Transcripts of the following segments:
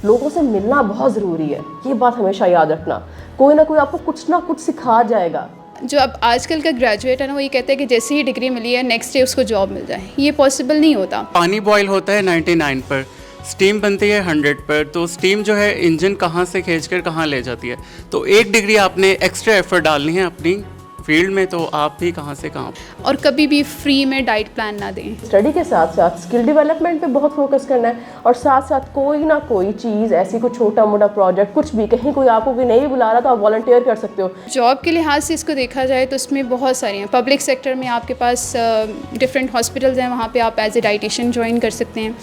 लोगों से मिलना बहुत ज़रूरी है, ये बात हमेशा याद रखना। कोई ना कोई आपको कुछ ना कुछ सिखा जाएगा। जो अब आजकल का ग्रेजुएट है ना, वो ये कहते हैं कि जैसे ही डिग्री मिली है नेक्स्ट डे उसको जॉब मिल जाए, ये पॉसिबल नहीं होता। पानी बॉयल होता है 99 पर, स्टीम बनती है 100 पर, तो स्टीम जो है इंजन कहाँ से खींचकर कहाँ ले जाती है। तो एक डिग्री आपने एक्स्ट्रा एफर्ट डालनी है अपनी फील्ड में, तो आप भी कहाँ से कहाँ। और कभी भी फ्री में डाइट प्लान ना दें। स्टडी के साथ साथ स्किल डेवलपमेंट पे बहुत फोकस करना है, और साथ साथ कोई ना कोई चीज़ ऐसी, कोई छोटा मोटा प्रोजेक्ट, कुछ भी, कहीं कोई आपको कोई नहीं भी बुला रहा तो आप वॉलंटियर कर सकते हो। जॉब के लिहाज से इसको देखा जाए तो उसमें बहुत सारी हैं। पब्लिक सेक्टर में आपके पास डिफरेंट हॉस्पिटल्स हैं, वहाँ पे आप एज ए डाइटिशियन ज्वाइन कर सकते हैं।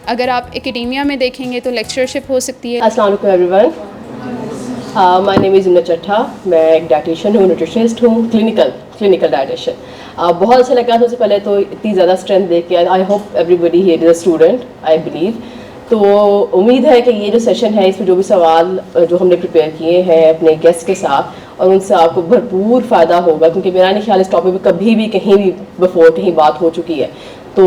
अगर आप एकेडेमिया में देखेंगे तो लेक्चरशिप हो सकती है। अस्सलाम वालेकुम everyone, my name is Imran चट्टा। मैं एक डाइटिशियन हूँ, न्यूट्रिशनिस्ट हूँ, क्लिनिकल डाइटिशियन। बहुत अच्छा लगा सबसे पहले तो इतनी ज़्यादा स्ट्रेंथ देख के। I hope everybody here is a student, I believe. तो उम्मीद है कि ये जो सेशन है इसमें जो भी सवाल जो हमने प्रिपेयर किए हैं अपने गेस्ट के साथ, और उनसे आपको भरपूर फ़ायदा होगा, क्योंकि मेरा नहीं ख्याल इस टॉपिक पे कभी भी कहीं भी बिफोर कहीं बात हो चुकी है। तो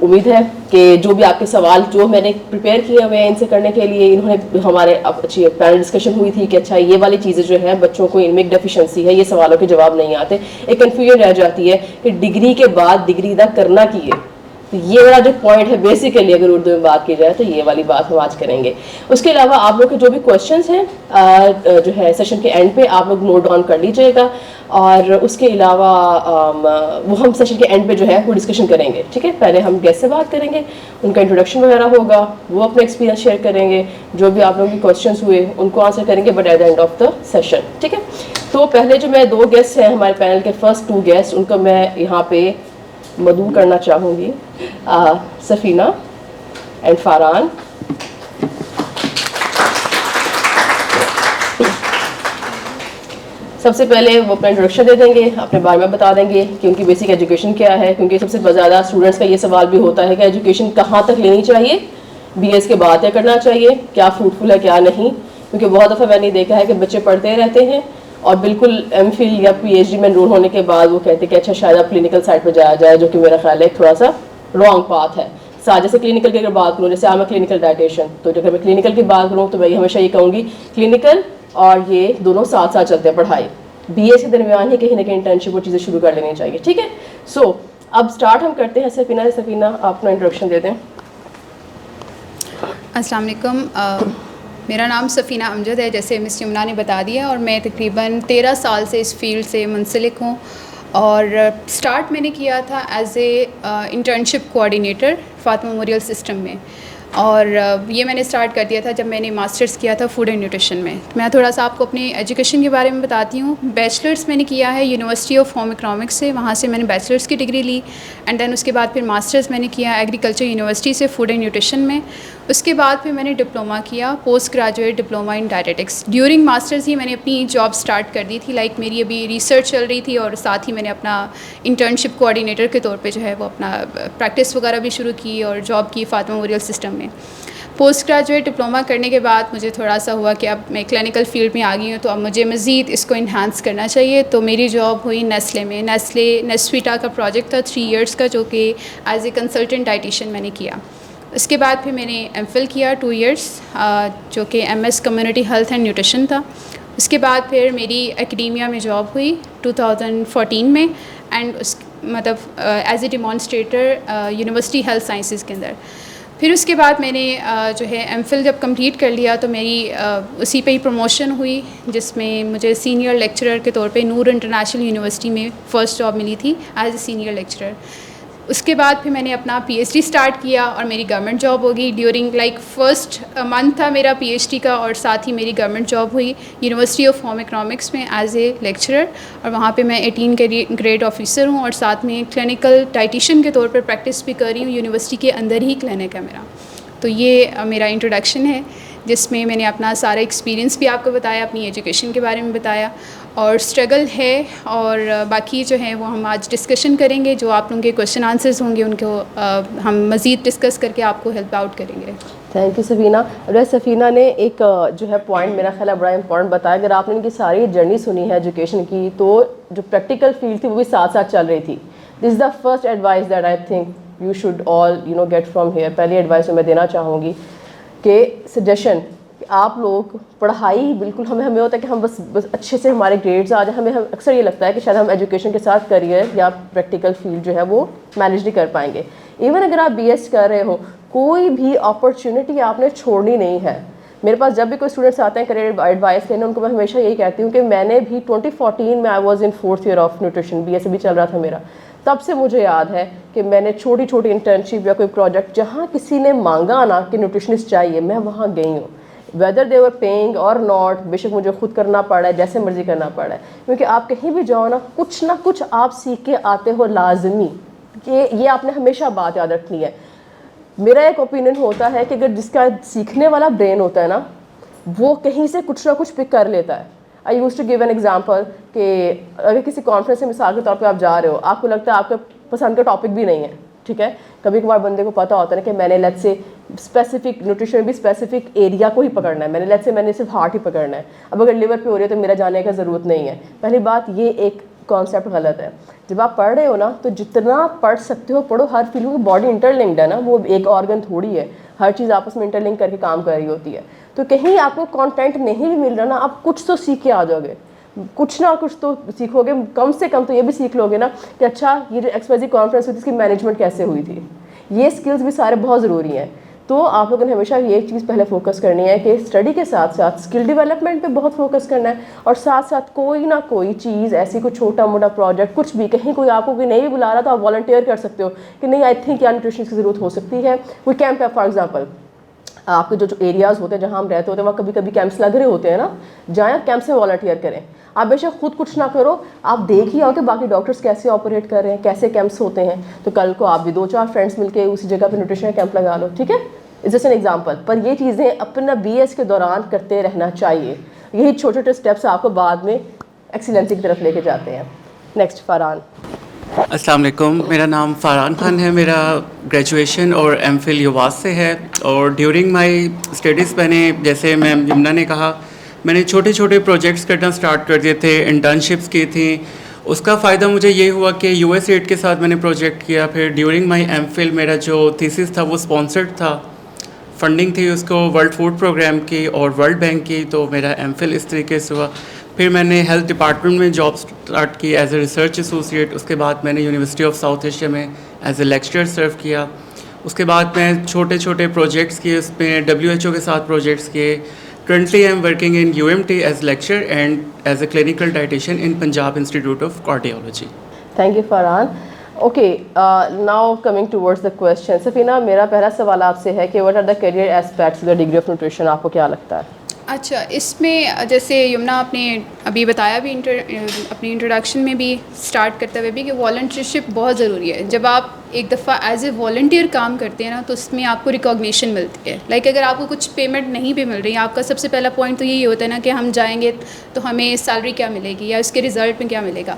उम्मीद है कि जो भी आपके सवाल जो मैंने प्रिपेयर किए हुए हैं इनसे करने के लिए, इन्होंने हमारे अच्छी पैनल डिस्कशन हुई थी कि अच्छा ये वाली चीज़ें जो है बच्चों को इनमें एक डेफिशिएंसी है, ये सवालों के जवाब नहीं आते, एक कन्फ्यूजन रह जाती है कि डिग्री के बाद डिग्री दा करना की है। तो ये वाला जो पॉइंट है बेसिकली, अगर उर्दू में बात की जाए तो ये वाली बात हम आज करेंगे। उसके अलावा आप लोग के जो भी क्वेश्चंस हैं जो है सेशन के एंड पे आप लोग नोट डाउन कर लीजिएगा, और उसके अलावा वो हम सेशन के एंड पे जो है वो डिस्कशन करेंगे। ठीक है, पहले हम गेस्ट से बात करेंगे, उनका इंट्रोडक्शन वगैरह होगा, वो अपना एक्सपीरियंस शेयर करेंगे, जो भी आप लोगों के क्वेश्चंस हुए उनको आंसर करेंगे, but at the end of the session. ठीक है, तो पहले जो मैं 2 गेस्ट हैं हमारे पैनल के, फर्स्ट 2 गेस्ट, उनको मैं यहाँ पे मदऊ करना चाहूँगी, सफ़ीना एंड फ़ारान। सबसे पहले वो अपना इंट्रोडक्शन दे देंगे, अपने बारे में बता देंगे कि उनकी बेसिक एजुकेशन क्या है, क्योंकि सबसे ज़्यादा स्टूडेंट्स का ये सवाल भी होता है कि एजुकेशन कहाँ तक लेनी चाहिए, BS के बाद क्या करना चाहिए, क्या फ्रूटफुल है क्या नहीं। क्योंकि बहुत दफ़ा मैंने देखा है कि बच्चे पढ़ते रहते हैं और बिल्कुल MPhil या PhD में एनरोल होने के बाद वो कहते हैं कि अच्छा शायद आप क्लिनिकल साइड पर जाया जाए, जो कि मेरा ख्याल है थोड़ा सा रॉन्ग पाथ है। जैसे क्लिनिकल की अगर बात करूँ, जैसे मैं क्लिनिकल डाइटिशियन, तो अगर मैं क्लिनिकल की बात करूँ तो मैं हमेशा ये कहूँगी क्लिनिकल और ये दोनों साथ साथ चलते हैं, पढ़ाई BS के दरमियान ही कहीं ना कहीं इंटर्नशिप वो चीज़ें शुरू कर लेनी चाहिए। ठीक है, सो अब स्टार्ट हम करते हैं। सफ़ीना आप अपना इंट्रोडक्शन दे दें। अस्सलाम वालेकुम, मेरा नाम सफ़ीना अमजद है, जैसे मिस यमुना ने बता दिया, और मैं तकरीबन 13 साल से इस फील्ड से मुंसलिक हूँ। और स्टार्ट मैंने किया था as a internship coordinator Fatima memorial system में, और ये मैंने स्टार्ट कर दिया था जब मैंने मास्टर्स किया था फूड एंड न्यूट्रिशन में। मैं थोड़ा सा आपको अपनी एजुकेशन के बारे में बताती हूँ। बैचलर्स मैंने किया है यूनिवर्सिटी ऑफ होम इकोनॉमिक्स से, वहाँ से मैंने बैचलर्स की डिग्री ली, एंड देन उसके बाद फिर मास्टर्स मैंने किया एग्रीकल्चर यूनिवर्सिटी से फूड एंड न्यूट्रिशन में। उसके बाद फिर मैंने डिप्लोमा किया, post graduate diploma in dietetics. During masters ही मैंने अपनी जॉब स्टार्ट कर दी थी, लाइक मेरी अभी रिसर्च चल रही थी, और साथ ही मैंने अपना इंटर्नशिप कोऑर्डिनेटर के तौर पे जो है वो अपना प्रैक्टिस वगैरह भी शुरू की और जॉब की फातिमा मेमोरियल सिस्टम में। पोस्ट ग्रेजुएट डिप्लोमा करने के बाद मुझे थोड़ा सा हुआ कि अब मैं क्लिनिकल फील्ड में आ गई हूँ, तो अब मुझे मज़ीद इसको इन्हांस करना चाहिए। तो मेरी जॉब हुई नेस्ले में। नेस्वीटा का प्रोजेक्ट था 3 इयर्स का, जो कि एज ए कंसल्टेंट डाइटिशियन मैंने किया। उसके बाद फिर मैंने MPhil किया 2 इयर्स, जो कि MS community health and nutrition था। उसके बाद फिर मेरी एकेडेमिया में जॉब हुई 2014 में, एंड उस मतलब as a demonstrator university health sciences के अंदर। फिर उसके बाद मैंने जो है MPhil जब कंप्लीट कर लिया तो मेरी उसी पे ही प्रमोशन हुई, जिसमें मुझे सीनियर लेक्चरर के तौर पे नूर इंटरनेशनल यूनिवर्सिटी में फ़र्स्ट जॉब मिली थी एज ए सीनियर लेक्चरर। उसके बाद फिर मैंने अपना PhD स्टार्ट किया और मेरी गवर्नमेंट जॉब हो गई। ड्यूरिंग लाइक फर्स्ट मंथ था मेरा PhD का, और साथ ही मेरी गवर्नमेंट जॉब हुई यूनिवर्सिटी ऑफ होम इकोनॉमिक्स में एज ए लेक्चरर, और वहाँ पे मैं 18 ग्रेड ऑफिसर हूँ, और साथ में क्लिनिकल डाइटिशियन के तौर पर प्रैक्टिस भी कर रही हूँ। यूनिवर्सिटी के अंदर ही क्लिनिक है मेरा। तो ये मेरा इंट्रोडक्शन है, जिसमें मैंने अपना सारा एक्सपीरियंस भी आपको बताया, अपनी एजुकेशन के बारे में बताया, और स्ट्रगल है, और बाकी जो है वो हम आज डिस्कशन करेंगे। जो आप लोगों के क्वेश्चन आंसर्स होंगे उनको हम मज़ीद डिस्कस करके आपको हेल्प आउट करेंगे। Thank you Safina. अरे सफ़ीना ने एक जो है पॉइंट मेरा ख्याल है बड़ा इंपॉर्टेंट बताया। अगर आपने इनकी सारी जर्नी सुनी है एजुकेशन की, तो जो प्रैक्टिकल फील्ड थी वो भी साथ साथ चल रही थी। This is the first advice that I think you should all get from here. पहली एडवाइस मैं देना चाहूँगी कि सजेशन आप लोग पढ़ाई बिल्कुल हमें होता है कि हम बस अच्छे से हमारे ग्रेड्स आ जाए, हमें अक्सर ये लगता है कि शायद हम एजुकेशन के साथ करियर या प्रैक्टिकल फील्ड जो है वो मैनेज नहीं कर पाएंगे। इवन अगर आप बीएस कर रहे हो, कोई भी अपॉर्चुनिटी आपने छोड़नी नहीं है। मेरे पास जब भी कोई स्टूडेंट्स आते हैं करियर एडवाइस लेने, उनको मैं हमेशा यही कहती हूँ कि मैंने भी 2014 में I was in 4th year of nutrition, BSc भी चल रहा था मेरा, तब से मुझे याद है कि मैंने छोटी छोटी इंटर्नशिप या कोई प्रोजेक्ट जहाँ किसी ने मांगा ना कि न्यूट्रिशनिस्ट चाहिए, मैं वहाँ गई हूँ, वेदर दे वर पेइंग और नॉट, बेशक मुझे खुद करना पड़ा है, जैसे मर्जी करना पड़ा है, क्योंकि आप कहीं भी जाओ ना कुछ आप सीख के आते हो लाजमी। ये आपने हमेशा बात याद रखनी है। मेरा एक ओपिनियन होता है कि अगर जिसका सीखने वाला ब्रेन होता है ना, वो कहीं से कुछ ना कुछ पिक कर लेता है। I use to give an example कि अगर किसी कॉन्फ्रेंस में मिसाल के तौर पे आप जा रहे हो, आपको लगता है आपका पसंद का टॉपिक भी नहीं है, ठीक है, कभी कभार बंदे को पता होता है ना कि मैंने लेट्स से स्पेसिफिक न्यूट्रिशन में भी स्पेसिफिक एरिया को ही पकड़ना है, मैंने सिर्फ हार्ट ही पकड़ना है, अब अगर लिवर पे हो रही है तो मेरा जाने का ज़रूरत नहीं है। पहली बात ये एक कॉन्सेप्ट गलत है। जब आप पढ़ रहे हो ना तो जितना पढ़ सकते हो पढ़ो, हर फील्ड की बॉडी इंटरलिंक्ड है ना, वो एक ऑर्गन थोड़ी है, हर चीज़ आपस में इंटरलिंक करके काम कर रही होती है। तो कहीं आपको कंटेंट नहीं भी मिल रहा ना, आप कुछ तो सीख के आ जाओगे, कुछ ना कुछ तो सीखोगे, कम से कम तो ये भी सीख लोगे ना कि अच्छा ये जो XYZ कॉन्फ्रेंस हुई थी इसकी मैनेजमेंट कैसे हुई थी। ये स्किल्स भी सारे बहुत ज़रूरी हैं। तो आप लोगों ने हमेशा ये चीज़ पहले फोकस करनी है कि स्टडी के साथ साथ स्किल डेवलपमेंट पे बहुत फोकस करना है, और साथ साथ कोई ना कोई चीज़ ऐसी, कोई छोटा मोटा प्रोजेक्ट, कुछ भी, कहीं कोई आपको कोई नहीं बुला रहा तो आप वॉलंटियर कर सकते हो कि नहीं आई थिंक क्या न्यूट्रिशन की ज़रूरत हो सकती है। कोई कैंप है फॉर एग्जाम्पल, आपके जो एरियाज़ होते हैं जहाँ हम रहते होते हैं वहाँ कभी कभी कैंप्स लग रहे होते हैं ना, जाएँ कैंप्स में वॉलंटियर करें। आप बेशक खुद कुछ ना करो, आप देख ही आओ कि बाकी डॉक्टर्स कैसे ऑपरेट कर रहे हैं, कैसे कैंप्स होते हैं, तो कल को आप भी 2-4 फ्रेंड्स मिलके उसी जगह पे न्यूट्रिशन कैंप लगा लो, ठीक है। It's just an example. पर ये चीज़ें अपना बीएस के दौरान करते रहना चाहिए, यही छोटे छोटे स्टेप्स आपको बाद में एक्सीलेंसी की तरफ लेके जाते हैं। नेक्स्ट फरहान। अस्सलाम वालेकुम, मेरा नाम फ़रहान खान है, मेरा ग्रेजुएशन और एमफिल युवास से है। और ड्यूरिंग माय स्टडीज़ मैंने, जैसे मैम यमुना ने कहा, मैंने छोटे छोटे प्रोजेक्ट्स करना स्टार्ट कर दिए थे, इंटर्नशिप्स की थी। उसका फ़ायदा मुझे ये हुआ कि USAID के साथ मैंने प्रोजेक्ट किया। फिर ड्यूरिंग माय एमफिल मेरा जो थीसिस था वो स्पॉन्सर्ड था, फंडिंग थी उसको वर्ल्ड फूड प्रोग्राम की और वर्ल्ड बैंक की, तो मेरा एमफिल इस तरीके से हुआ। फिर मैंने हेल्थ डिपार्टमेंट में जॉब स्टार्ट की एज ए रिसर्च एसोसिएट। उसके बाद मैंने यूनिवर्सिटी ऑफ साउथ एशिया में एज ए लेक्चरर सर्व किया। उसके बाद मैं छोटे छोटे प्रोजेक्ट्स किए, उसमें WHO के साथ प्रोजेक्ट्स किए। Currently I am working in UMT as lecturer and as a clinical dietitian in Punjab Institute of Cardiology. Thank you Farhan. Okay, now coming towards the question. Safina, मेरा पहला सवाल आपसे है कि what are the career aspects of the degree of nutrition, आपको क्या लगता है? अच्छा, इसमें जैसे यमुना आपने अभी बताया भी अपनी इंट्रोडक्शन में भी स्टार्ट करते हुए भी कि वॉलंटियरशिप बहुत ज़रूरी है। जब आप एक दफ़ा एज ए वॉलंटियर काम करते हैं ना तो उसमें आपको रिकॉग्निशन मिलती है। लाइक अगर आपको कुछ पेमेंट नहीं भी मिल रही, आपका सबसे पहला पॉइंट तो यही होता है ना कि हम जाएंगे तो हमें सैलरी क्या मिलेगी या उसके रिज़ल्ट में क्या मिलेगा।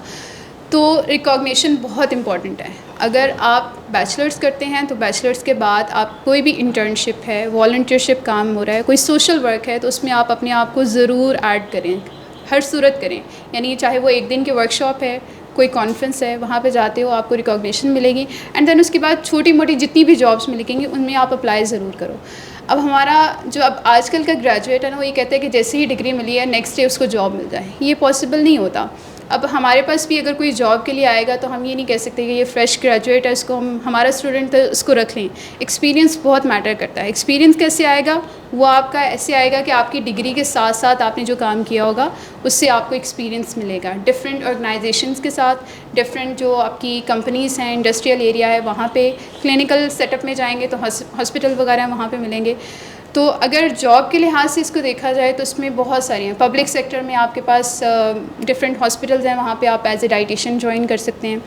तो रिकॉग्निशन बहुत इम्पॉर्टेंट है। अगर आप बैचलर्स करते हैं तो बैचलर्स के बाद आप कोई भी इंटर्नशिप है, वॉलंटियरशिप काम हो रहा है, कोई सोशल वर्क है, तो उसमें आप अपने आप को ज़रूर ऐड करें, हर सूरत करें। यानी चाहे वो एक दिन की वर्कशॉप है, कोई कॉन्फ्रेंस है, वहाँ पे जाते हो आपको रिकॉग्निशन मिलेगी। एंड देन उसके बाद छोटी मोटी जितनी भी जॉब्स मिलेंगी उनमें आप अप्लाई ज़रूर करो। अब हमारा जो अब आजकल का ग्रेजुएट है ना, वो ये कहते हैं कि जैसे ही डिग्री मिली है नेक्स्ट डे उसको जॉब मिल जाए। ये पॉसिबल नहीं होता। अब हमारे पास भी अगर कोई जॉब के लिए आएगा तो हम ये नहीं कह सकते कि ये फ्रेश ग्रेजुएट है, इसको हम हमारा स्टूडेंट है उसको रख लें। एक्सपीरियंस बहुत मैटर करता है। एक्सपीरियंस कैसे आएगा? वो आपका ऐसे आएगा कि आपकी डिग्री के साथ साथ आपने जो काम किया होगा उससे आपको एक्सपीरियंस मिलेगा। डिफरेंट ऑर्गेनाइजेशंस के साथ, डिफरेंट जो आपकी कंपनीज़ हैं, इंडस्ट्रियल एरिया है, वहाँ पे क्लिनिकल सेटअप में जाएंगे तो हॉस्पिटल वगैरह वहाँ पे मिलेंगे। तो अगर जॉब के लिहाज से इसको देखा जाए तो इसमें बहुत सारी हैं। पब्लिक सेक्टर में आपके पास डिफरेंट हॉस्पिटल्स हैं, वहाँ पे आप एज ए डाइटिशियन ज्वाइन कर सकते हैं।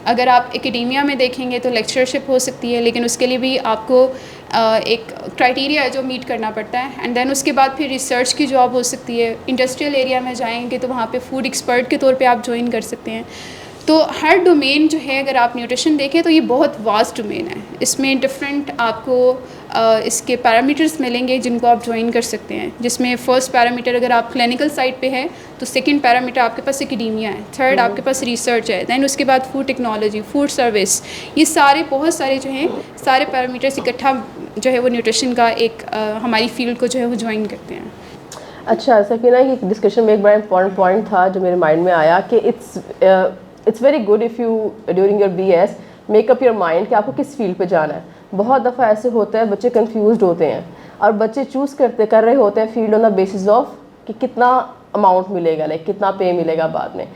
अगर आप एकेडेमिया में देखेंगे तो लेक्चरशिप हो सकती है, लेकिन उसके लिए भी आपको एक क्राइटेरिया है जो मीट करना पड़ता है। एंड देन उसके बाद फिर रिसर्च की जॉब हो सकती है। इंडस्ट्रियल एरिया में जाएंगे तो वहाँ पे फूड एक्सपर्ट के तौर पे आप ज्वाइन कर सकते हैं। तो हर डोमेन जो है, अगर आप न्यूट्रिशन देखें तो ये बहुत वास्ट डोमेन है। इसमें डिफरेंट आपको इसके पैरामीटर्स मिलेंगे जिनको आप ज्वाइन कर सकते हैं, जिसमें फ़र्स्ट पैरामीटर अगर आप क्लिनिकल साइड पे है तो सेकंड पैरामीटर आपके पास एकेडेमिया है, थर्ड आपके पास रिसर्च है, दैन उसके बाद फूड टेक्नोलॉजी, फूड सर्विस, ये सारे बहुत सारे जो हैं सारे पैरामीटर्स इकट्ठा जो है वो न्यूट्रिशन का एक हमारी फील्ड को जो है वो ज्वाइन करते हैं। अच्छा सकीना, ये डिस्कशन में एक बड़ा इंपॉर्टेंट पॉइंट था जो मेरे माइंड में आया कि it's very good if you during your BS make up your mind कि आपको किस फील्ड पे जाना है। बहुत दफ़ा ऐसे होता है बच्चे कंफ्यूज्ड होते हैं और बच्चे चूज़ कर रहे होते हैं field on the basis of कि कितना अमाउंट मिलेगा, लाइक कितना पे मिलेगा बाद में।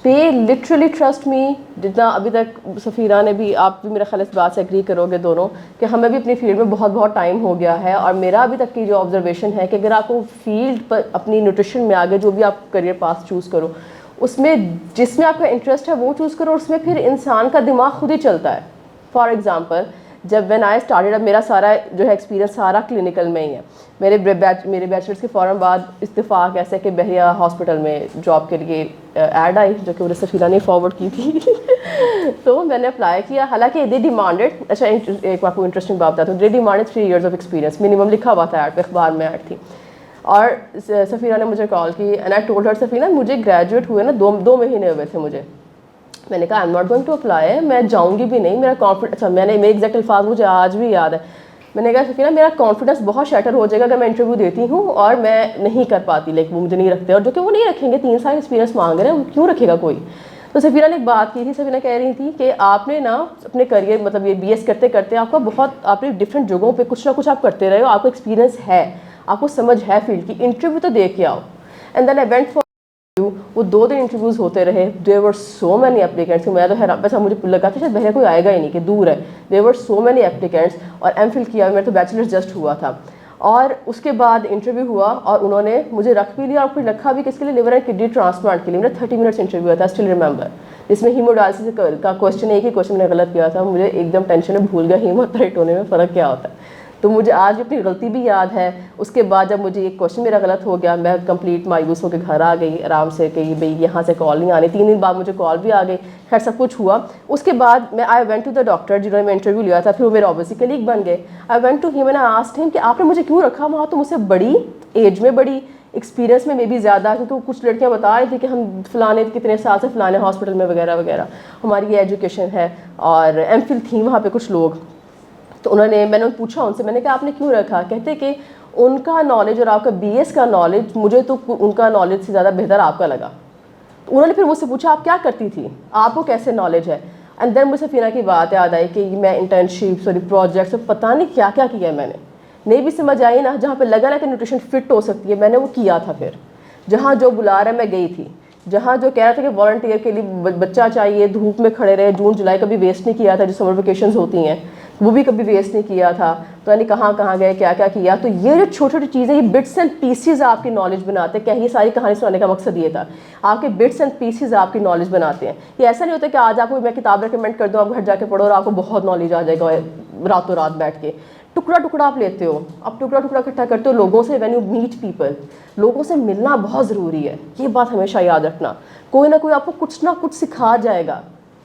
पे लिटरली ट्रस्ट मी, जितना अभी तक सफ़ीरा ने भी, आप भी मेरा ख्याल इस बात से एग्री करोगे दोनों कि हमें भी अपनी फील्ड में बहुत बहुत टाइम हो गया है, और मेरा अभी तक की जो ऑब्जर्वेशन है कि अगर आपको फील्ड पर अपनी न्यूट्रिशन में आगे जो भी आप करियर पाथ चूज़ करो, उसमें जिसमें आपका इंटरेस्ट है वो चूज़ करो, उसमें फिर इंसान का दिमाग खुद ही चलता है। फॉर एग्ज़ाम्पल जब व्हेन आई स्टार्टेड, अब मेरा सारा जो है एक्सपीरियंस सारा क्लिनिकल में ही है। मेरे बैचलर्स के फ़ौरन बाद इत्तेफाक ऐसे कि बहरिया हॉस्पिटल में जॉब के लिए ऐड आई, जो कि मुझे सफ़ीरा ने फॉरवर्ड की थी तो मैंने अप्लाई किया। हालांकि दे डिमांडेड, अच्छा एक आपको इंटरेस्टिंग बात बताता हूँ, they demanded 3 years of experience minimum, लिखा हुआ था ऐड पे, अखबार में ऐड थी। और सफ़ीरा ने मुझे कॉल की एंड आई टोल्ड हर, सफ़ीरा मुझे ग्रेजुएट हुए ना 2 महीने हुए थे मुझे। मैंने कहा I am not going to apply, मैं जाऊँगी भी नहीं, मेरा कॉन्फिडेंस, अच्छा मैंने मेरे एग्जैक्ट अल्फाज मुझे आज भी याद है। मैंने कहा सफ़ीरा मेरा कॉन्फिडेंस बहुत शैटर हो जाएगा अगर मैं इंटरव्यू देती हूँ और मैं नहीं कर पाती, लाइक वो मुझे नहीं रखते, और जो कि वो नहीं रखेंगे, 3 साल एक्सपीरियंस मांग रहे हैं, क्यों रखेगा कोई। तो सफ़ीरा ने एक बात की थी, सफ़ीरा कह रही थी कि आपने ना अपने करियर, मतलब ये BS करते करते आपका बहुत, आपने डिफरेंट जगहों पर कुछ ना कुछ आप करते रहे हो, आपको एक्सपीरियंस है, आपको समझ है फील्ड की, इंटरव्यू तो दे के आओ। And then I went for, वो 2 दिन इंटरव्यूज़ होते रहे, there were so many applicants, मैं तो हैरान, बस मुझे लगा था शायद बहरे कोई आएगा ही नहीं कि दूर है, there were so many applicants. और MPhil किया, मेरा तो बैचलर्स जस्ट हुआ था, और उसके बाद इंटरव्यू हुआ और उन्होंने मुझे रख भी लिया, और फिर रखा भी किसके लिए, लिवर एंड किडनी ट्रांसप्लांट के लिए। मेरा 30 मिनट्स इंटरव्यू हुआ था, स्टिल रिमेंबर, जिसमें हीमोडायलिसिस का क्वेश्चन, एक ही क्वेश्चन मैंने गलत किया था, मुझे एकदम टेंशन में भूल गया हीमोथाइट होने में फ़र्क क्या होता है, तो मुझे आज अपनी गलती भी याद है। उसके बाद जब मुझे एक क्वेश्चन मेरा गलत हो गया, मैं कंप्लीट मायूस होकर घर आ गई आराम से कि भाई यहाँ से कॉल नहीं आनी। 3 दिन बाद मुझे कॉल भी आ गई, खैर सब कुछ हुआ। उसके बाद मैं I went to the doctor जिन्होंने मैं इंटरव्यू लिया था, फिर वो मेरे ऑब्वियसली कलीग बन गए। I went to him and I asked him कि आपने मुझे क्यों रखा, वहाँ तो मुझसे बड़ी एज में, बड़ी एक्सपीरियंस में मे भी ज़्यादा, क्योंकि कुछ लड़कियाँ बता रही थी कि हम फ़लाने कितने साल से फ़लाने हॉस्पिटल में वगैरह वगैरह, हमारी ये एजुकेशन है, और MPhil थी वहाँ पर कुछ लोग। तो मैंने पूछा उनसे, मैंने कहा आपने क्यों रखा, कहते कि उनका नॉलेज और आपका BS का नॉलेज, मुझे तो उनका नॉलेज से ज़्यादा बेहतर आपका लगा। तो उन्होंने फिर मुझसे पूछा आप क्या करती थी, आपको कैसे नॉलेज है। एंड देन मुझे सफ़ीरा की बात याद आई कि मैं इंटर्नशिप्स और प्रोजेक्ट्स और पता नहीं क्या क्या किया है मैंने, नहीं भी समझ आई ना, जहाँ पर लगा ना कि न्यूट्रिशन फिट हो सकती है, मैंने वो किया था। फिर जहाँ जो बुला रहा है मैं गई थी, जहाँ जो कह रहा था कि वॉलंटियर के लिए बच्चा चाहिए, धूप में खड़े रहे, जून जुलाई कभी वेस्ट नहीं किया था, जो समर वेकेशंस होती हैं वो भी कभी वेस्ट नहीं किया था। तो यानी कहाँ गए, क्या क्या किया। तो ये जो छोटी छोटी चीज़ें, ये बिट्स एंड पीसीज आपकी नॉलेज बनाते हैं। क्या ये सारी कहानी सुनाने का मकसद ये था, आपके बिट्स एंड पीसीज आपकी नॉलेज बनाते हैं। ये ऐसा नहीं होता कि आज आपको मैं किताब रिकमेंड कर दूँ, आप घर जाके पढ़ो और आपको बहुत नॉलेज आ जाएगा रातों रात बैठ के। टुकड़ा टुकड़ा आप लेते हो, आप टुकड़ा टुकड़ा इकट्ठा करते हो लोगों से। व्हेन यू मीट पीपल, लोगों से मिलना बहुत ज़रूरी है, ये बात हमेशा याद रखना। कोई ना कोई आपको कुछ ना कुछ सिखा जाएगा।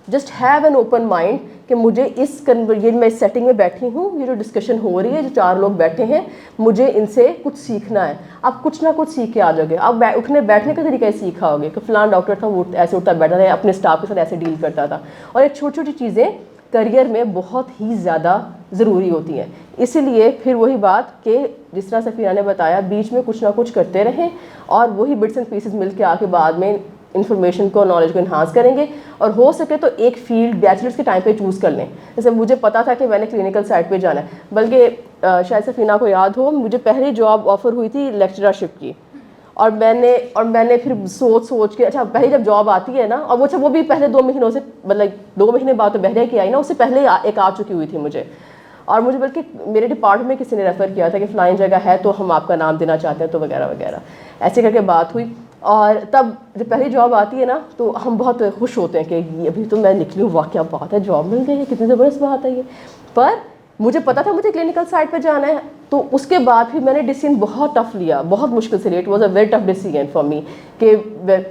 Just have an open mind कि मुझे ये मैं इस सेटिंग में बैठी हूँ, ये जो डिस्कशन हो रही है, जो 4 लोग बैठे हैं, मुझे इनसे कुछ सीखना है। आप कुछ ना कुछ सीख के आ जाओगे। आप उठने बैठने का तरीका सीखा होगे कि फ़लान डॉक्टर था, वो ऐसे उठता बैठा था, अपने स्टाफ के साथ ऐसे डील करता था। और ये छोटी छोटी चीज़ें करियर में बहुत ही ज़्यादा ज़रूरी होती हैं। इसीलिए फिर वही बात कि जिस तरह सफ़ीरा ने बताया, बीच में कुछ ना कुछ करते रहें और वही बिट्स एंड पीसेस मिल के आके बाद में इन्फॉर्मेशन को, नॉलेज को इन्हांस करेंगे। और हो सके तो एक फील्ड बैचलर्स के टाइम पे चूज़ कर लें। जैसे मुझे पता था कि मैंने क्लिनिकल साइड पे जाना है, बल्कि शायद सफ़ीना को याद हो, मुझे पहली जॉब ऑफ़र हुई थी लेक्चरशिप की। और मैंने फिर सोच के, अच्छा पहले जब जॉब आती है ना, और वो भी पहले 2 महीनों से, मतलब 2 महीने बाद तो बहरिया की आई ना, उससे पहले एक आ चुकी हुई थी मुझे। और मुझे बल्कि मेरे डिपार्टमेंट में किसी ने रेफ़र किया था कि फ़लानी जगह है तो हम आपका नाम देना चाहते हैं, तो वगैरह वगैरह ऐसे करके बात हुई। और तब जब पहली जॉब आती है ना, तो हम बहुत खुश होते हैं कि अभी तो मैं निकली हूँ, वाह क्या बात है, जॉब मिल गई है, कितनी ज़बरदस्त बात है ये। पर मुझे पता था मुझे क्लिनिकल साइड पे जाना है। तो उसके बाद फिर मैंने डिसीजन बहुत टफ लिया, बहुत मुश्किल से लिया। It was a very tough decision for me कि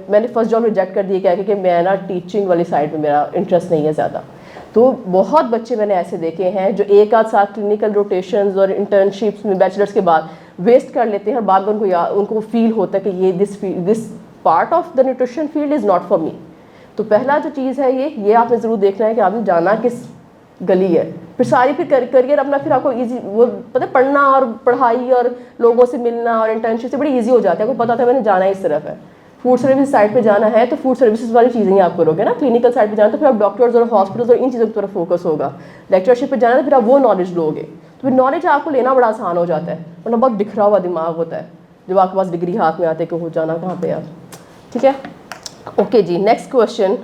मैंने फर्स्ट जॉब रिजेक्ट कर दी क्या, क्योंकि मैं ना टीचिंग वाली साइड में मेरा इंटरेस्ट नहीं है ज़्यादा। तो बहुत बच्चे मैंने ऐसे देखे हैं जो 1 आध साल क्लिनिकल रोटेशंस और इंटर्नशिप्स में बैचलर्स के बाद वेस्ट कर लेते हैं, और बाद में उनको फील होता है कि ये this part of the nutrition field is not for me. तो पहला जो चीज़ है ये आपने ज़रूर देखना है कि आपने जाना किस गली है, फिर सारी फिर करियर अपना फिर आपको ईजी, वो पता है पढ़ना और पढ़ाई और लोगों से मिलना और इंटर्नशिप से बड़ी ईजी हो जाता है, आपको पता था मैंने जाना है इस तरफ है। फूड सर्विस साइड पे जाना है तो फूड सर्विसेज वाली चीज़ें ही आप करोगे ना, क्लिनिकल साइड पे जाना तो फिर आप डॉक्टर्स और हॉस्पिटल्स और इन चीज़ों की तरफ फोकस होगा। लेक्चरशिप पे जाना तो फिर आप वो नॉलेज लोगे, तो फिर नॉलेज आपको लेना बड़ा आसान हो जाता है, वरना बहुत बिखरा हुआ दिमाग होता है जब आपके पास डिग्री हाथ में आते कि हो जाना कहाँ पे यार। ठीक है, ओके जी। Next question,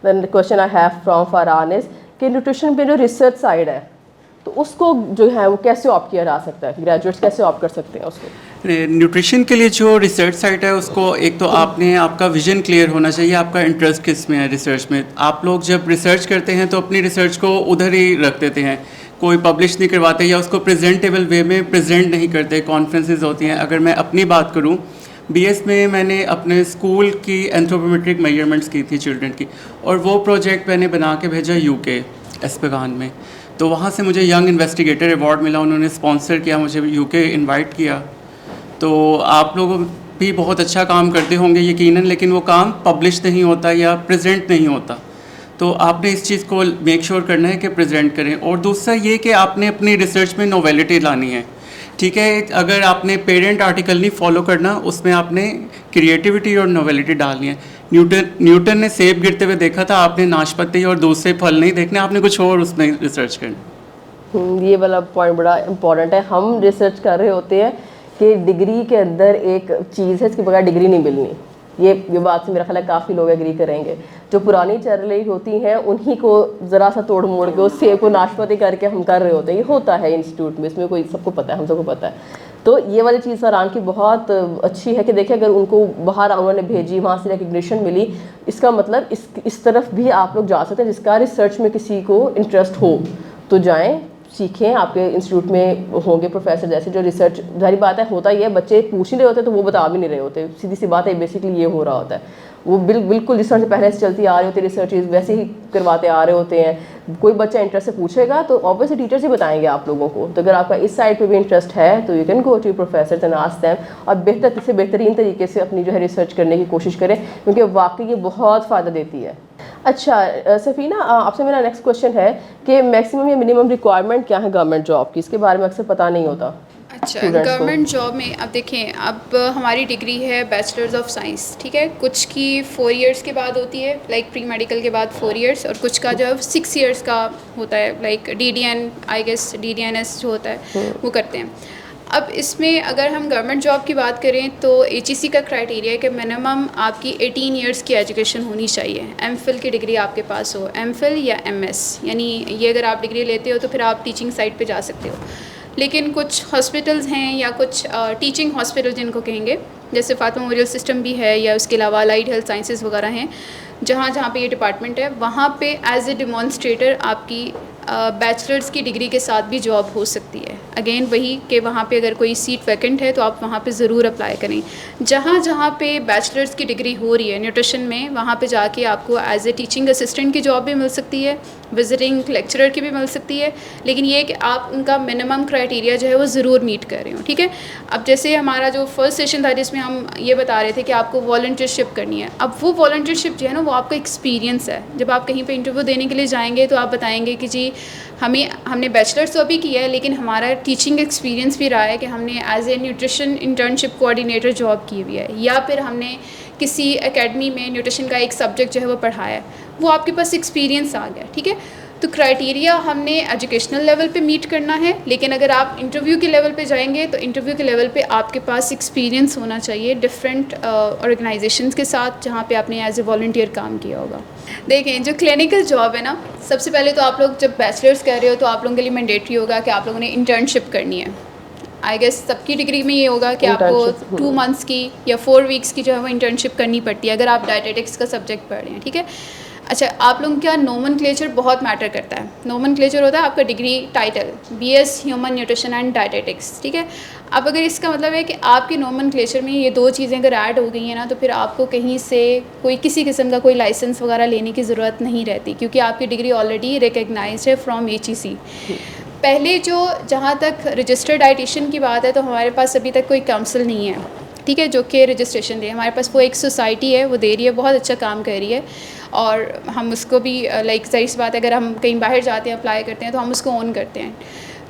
the question I have from Farhan is कि न्यूट्रिशन पे जो रिसर्च साइड है तो उसको जो है वो कैसे ऑप्ट किया जा सकता है, ग्रेजुएट्स कैसे ऑप्ट कर सकते हैं उसको? न्यूट्रिशन के लिए जो रिसर्च साइट है उसको एक तो आपने आपका विजन क्लियर होना चाहिए, आपका इंटरेस्ट किस में है रिसर्च में। आप लोग जब रिसर्च करते हैं तो अपनी रिसर्च को उधर ही रख देते हैं, कोई पब्लिश नहीं करवाते या उसको प्रेजेंटेबल वे में प्रेजेंट नहीं करते, कॉन्फ्रेंसेस होती हैं। अगर मैं अपनी बात करूं, बीएस में मैंने अपने स्कूल की एंथ्रोपोमेट्रिक मेजरमेंट्स की थी चिल्ड्रन की, और वो प्रोजेक्ट मैंने बना के भेजा यूके एस्पेगान में, तो वहाँ से मुझे यंग इन्वेस्टिगेटर अवार्ड मिला, उन्होंने स्पॉन्सर किया, मुझे यूके इनवाइट किया। तो आप लोग भी बहुत अच्छा काम करते होंगे यकीनन, लेकिन वो काम पब्लिश नहीं होता या प्रेजेंट नहीं होता, तो आपने इस चीज़ को मेक श्योर करना है कि प्रेजेंट करें। और दूसरा ये कि आपने अपनी रिसर्च में नोवेलिटी लानी है। ठीक है, अगर आपने पेरेंट आर्टिकल नहीं फॉलो करना, उसमें आपने क्रिएटिविटी और नोवेलिटी डालनी है। न्यूटन ने सेब गिरते हुए देखा था, आपने नाशपाती और दूसरे फल नहीं देखने, आपने कुछ और उसमें रिसर्च करना। ये वाला पॉइंट बड़ा इंपॉर्टेंट है। हम रिसर्च कर रहे होते हैं कि डिग्री के अंदर एक चीज़ है इसके बगैर डिग्री नहीं मिलनी। ये बात से मेरा ख्याल है काफ़ी लोग एग्री करेंगे। जो पुरानी चल रही होती हैं उन्हीं को ज़रा सा तोड़ मोड़ के उस सेब को नाशपाती करके हम कर रहे होते हैं। ये होता है इंस्टीट्यूट में, इसमें कोई सबको पता है, हम सबको पता है। तो ये वाली चीज़ फरहान की बहुत अच्छी है कि देखिए अगर उनको बाहर उन्होंने भेजी, वहाँ से रिकग्निशन मिली, इसका मतलब इस तरफ भी आप लोग जा सकते हैं। जिसका रिसर्च में किसी को इंटरेस्ट हो तो जाएँ, सीखें। आपके इंस्टीट्यूट में होंगे प्रोफेसर जैसे जो रिसर्च, जारी बात है होता ही है, बच्चे पूछ नहीं रहे होते तो वो बता भी नहीं रहे होते, सीधी सी बात है। बेसिकली ये हो रहा होता है, वो बिल्कुल रिसर्च पहले से चलती आ रही होती है, रिसर्च वैसे ही करवाते आ रहे होते हैं। कोई बच्चा इंटरेस्ट से पूछेगा तो ऑब्वियसली टीचर्स ही बताएंगे आप लोगों को। तो अगर आपका इस साइड पे भी इंटरेस्ट है तो you can go to professor and ask them, और बेहतरीन तरीके से अपनी जो है रिसर्च करने की कोशिश करें, क्योंकि वाकई ये बहुत फ़ायदा देती है। अच्छा सफ़ीना, आपसे मेरा नेक्स्ट क्वेश्चन है कि मैक्सिमम या मिनिमम रिक्वायरमेंट क्या है गवर्नमेंट जॉब की? इसके बारे में अक्सर पता नहीं होता। अच्छा, गवर्नमेंट जॉब में अब देखें, अब हमारी डिग्री है बैचलर्स ऑफ साइंस, ठीक है, कुछ की 4 इयर्स के बाद होती है, लाइक प्री मेडिकल के बाद 4 इयर्स, और कुछ का जब 6 इयर्स का होता है, like DDN I guess DDNS जो होता है वो करते हैं। अब इसमें अगर हम गवर्नमेंट जॉब की बात करें तो HEC का क्राइटेरिया है कि मिनिमम आपकी 18 इयर्स की एजुकेशन होनी चाहिए, MPhil की डिग्री आपके पास हो, MPhil या MS, यानी ये अगर आप डिग्री लेते हो तो फिर आप टीचिंग साइट पे जा सकते हो। लेकिन कुछ हॉस्पिटल्स हैं या कुछ टीचिंग हॉस्पिटल जिनको कहेंगे, जैसे फातिमा मेमोरियल सिस्टम भी है, या उसके अलावा अलाइड हेल्थ साइंसेज वगैरह हैं, जहाँ पे ये डिपार्टमेंट है, वहाँ पे एज ए डिमॉन्स्ट्रेटर आपकी बैचलर्स की डिग्री के साथ भी जॉब हो सकती है। अगेन वही कि वहाँ पे अगर कोई सीट वैकेंट है तो आप वहाँ पे ज़रूर अप्लाई करें। जहाँ पे बैचलर्स की डिग्री हो रही है न्यूट्रिशन में, वहाँ पे जाके आपको एज ए टीचिंग असिस्टेंट की जॉब भी मिल सकती है, विजिटिंग लेक्चरर की भी मिल सकती है, लेकिन ये कि आप उनका मिनिमम क्राइटेरिया जो है वो ज़रूर मीट कर रहे हो, ठीक है। अब जैसे हमारा जो फर्स्ट सेशन था जिसमें हम ये बता रहे थे कि आपको वॉलंटियरशिप करनी है। अब वो वॉलंटियरशिप जो है ना वो आपका एक्सपीरियंस है। जब आप कहीं पे इंटरव्यू देने के लिए जाएंगे तो आप बताएंगे कि जी हमने बैचलर्स तो अभी किया है, लेकिन हमारा टीचिंग एक्सपीरियंस भी रहा है कि हमने as a nutrition internship coordinator job की हुई है, या फिर हमने किसी एकेडमी में न्यूट्रिशन का एक सब्जेक्ट जो है वो पढ़ाया है, वो आपके पास एक्सपीरियंस आ गया, ठीक है। तो क्राइटेरिया हमने एजुकेशनल लेवल पे मीट करना है, लेकिन अगर आप इंटरव्यू के लेवल पे जाएंगे तो इंटरव्यू के लेवल पे आपके पास एक्सपीरियंस होना चाहिए डिफरेंट ऑर्गेनाइजेशंस के साथ जहाँ पे आपने एज ए वॉलंटियर काम किया होगा। देखें, जो क्लिनिकल जॉब है ना, सबसे पहले तो आप लोग जब बैचलर्स कर रहे हो तो आप लोगों के लिए मैंडेटरी होगा कि आप लोगों ने इंटर्नशिप करनी है। आई गेस सबकी डिग्री में ये होगा कि आपको 2 मंथ्स की या 4 वीक्स की जो है वो इंटर्नशिप करनी पड़ती है अगर आप डायटेटिक्स का सब्जेक्ट पढ़ रहे हैं, ठीक है। अच्छा, आप लोगों का नोमेनक्लेचर बहुत मैटर करता है। नोमेनक्लेचर होता है आपका degree title, BS human nutrition and dietetics, ठीक है। अब अगर इसका मतलब है कि आपके नोमेनक्लेचर में ये 2 चीज़ें अगर ऐड हो गई हैं ना, तो फिर आपको कहीं से किसी किस्म का कोई लाइसेंस वगैरह लेने की ज़रूरत नहीं रहती, क्योंकि आपकी डिग्री ऑलरेडी रिकग्नाइज्ड है फ्रॉम HEC। पहले जहाँ तक रजिस्टर्ड डाइटिशियन की बात है तो हमारे पास अभी तक कोई काउंसिल नहीं है। ठीक है, जो कि रजिस्ट्रेशन दे। हमारे पास वो एक सोसाइटी है, वो दे रही है, बहुत अच्छा काम कर रही है, और हम उसको भी लाइक ज़ाहिर सी बात है, अगर हम कहीं बाहर जाते हैं अप्लाई करते हैं तो हम उसको ऑन करते हैं।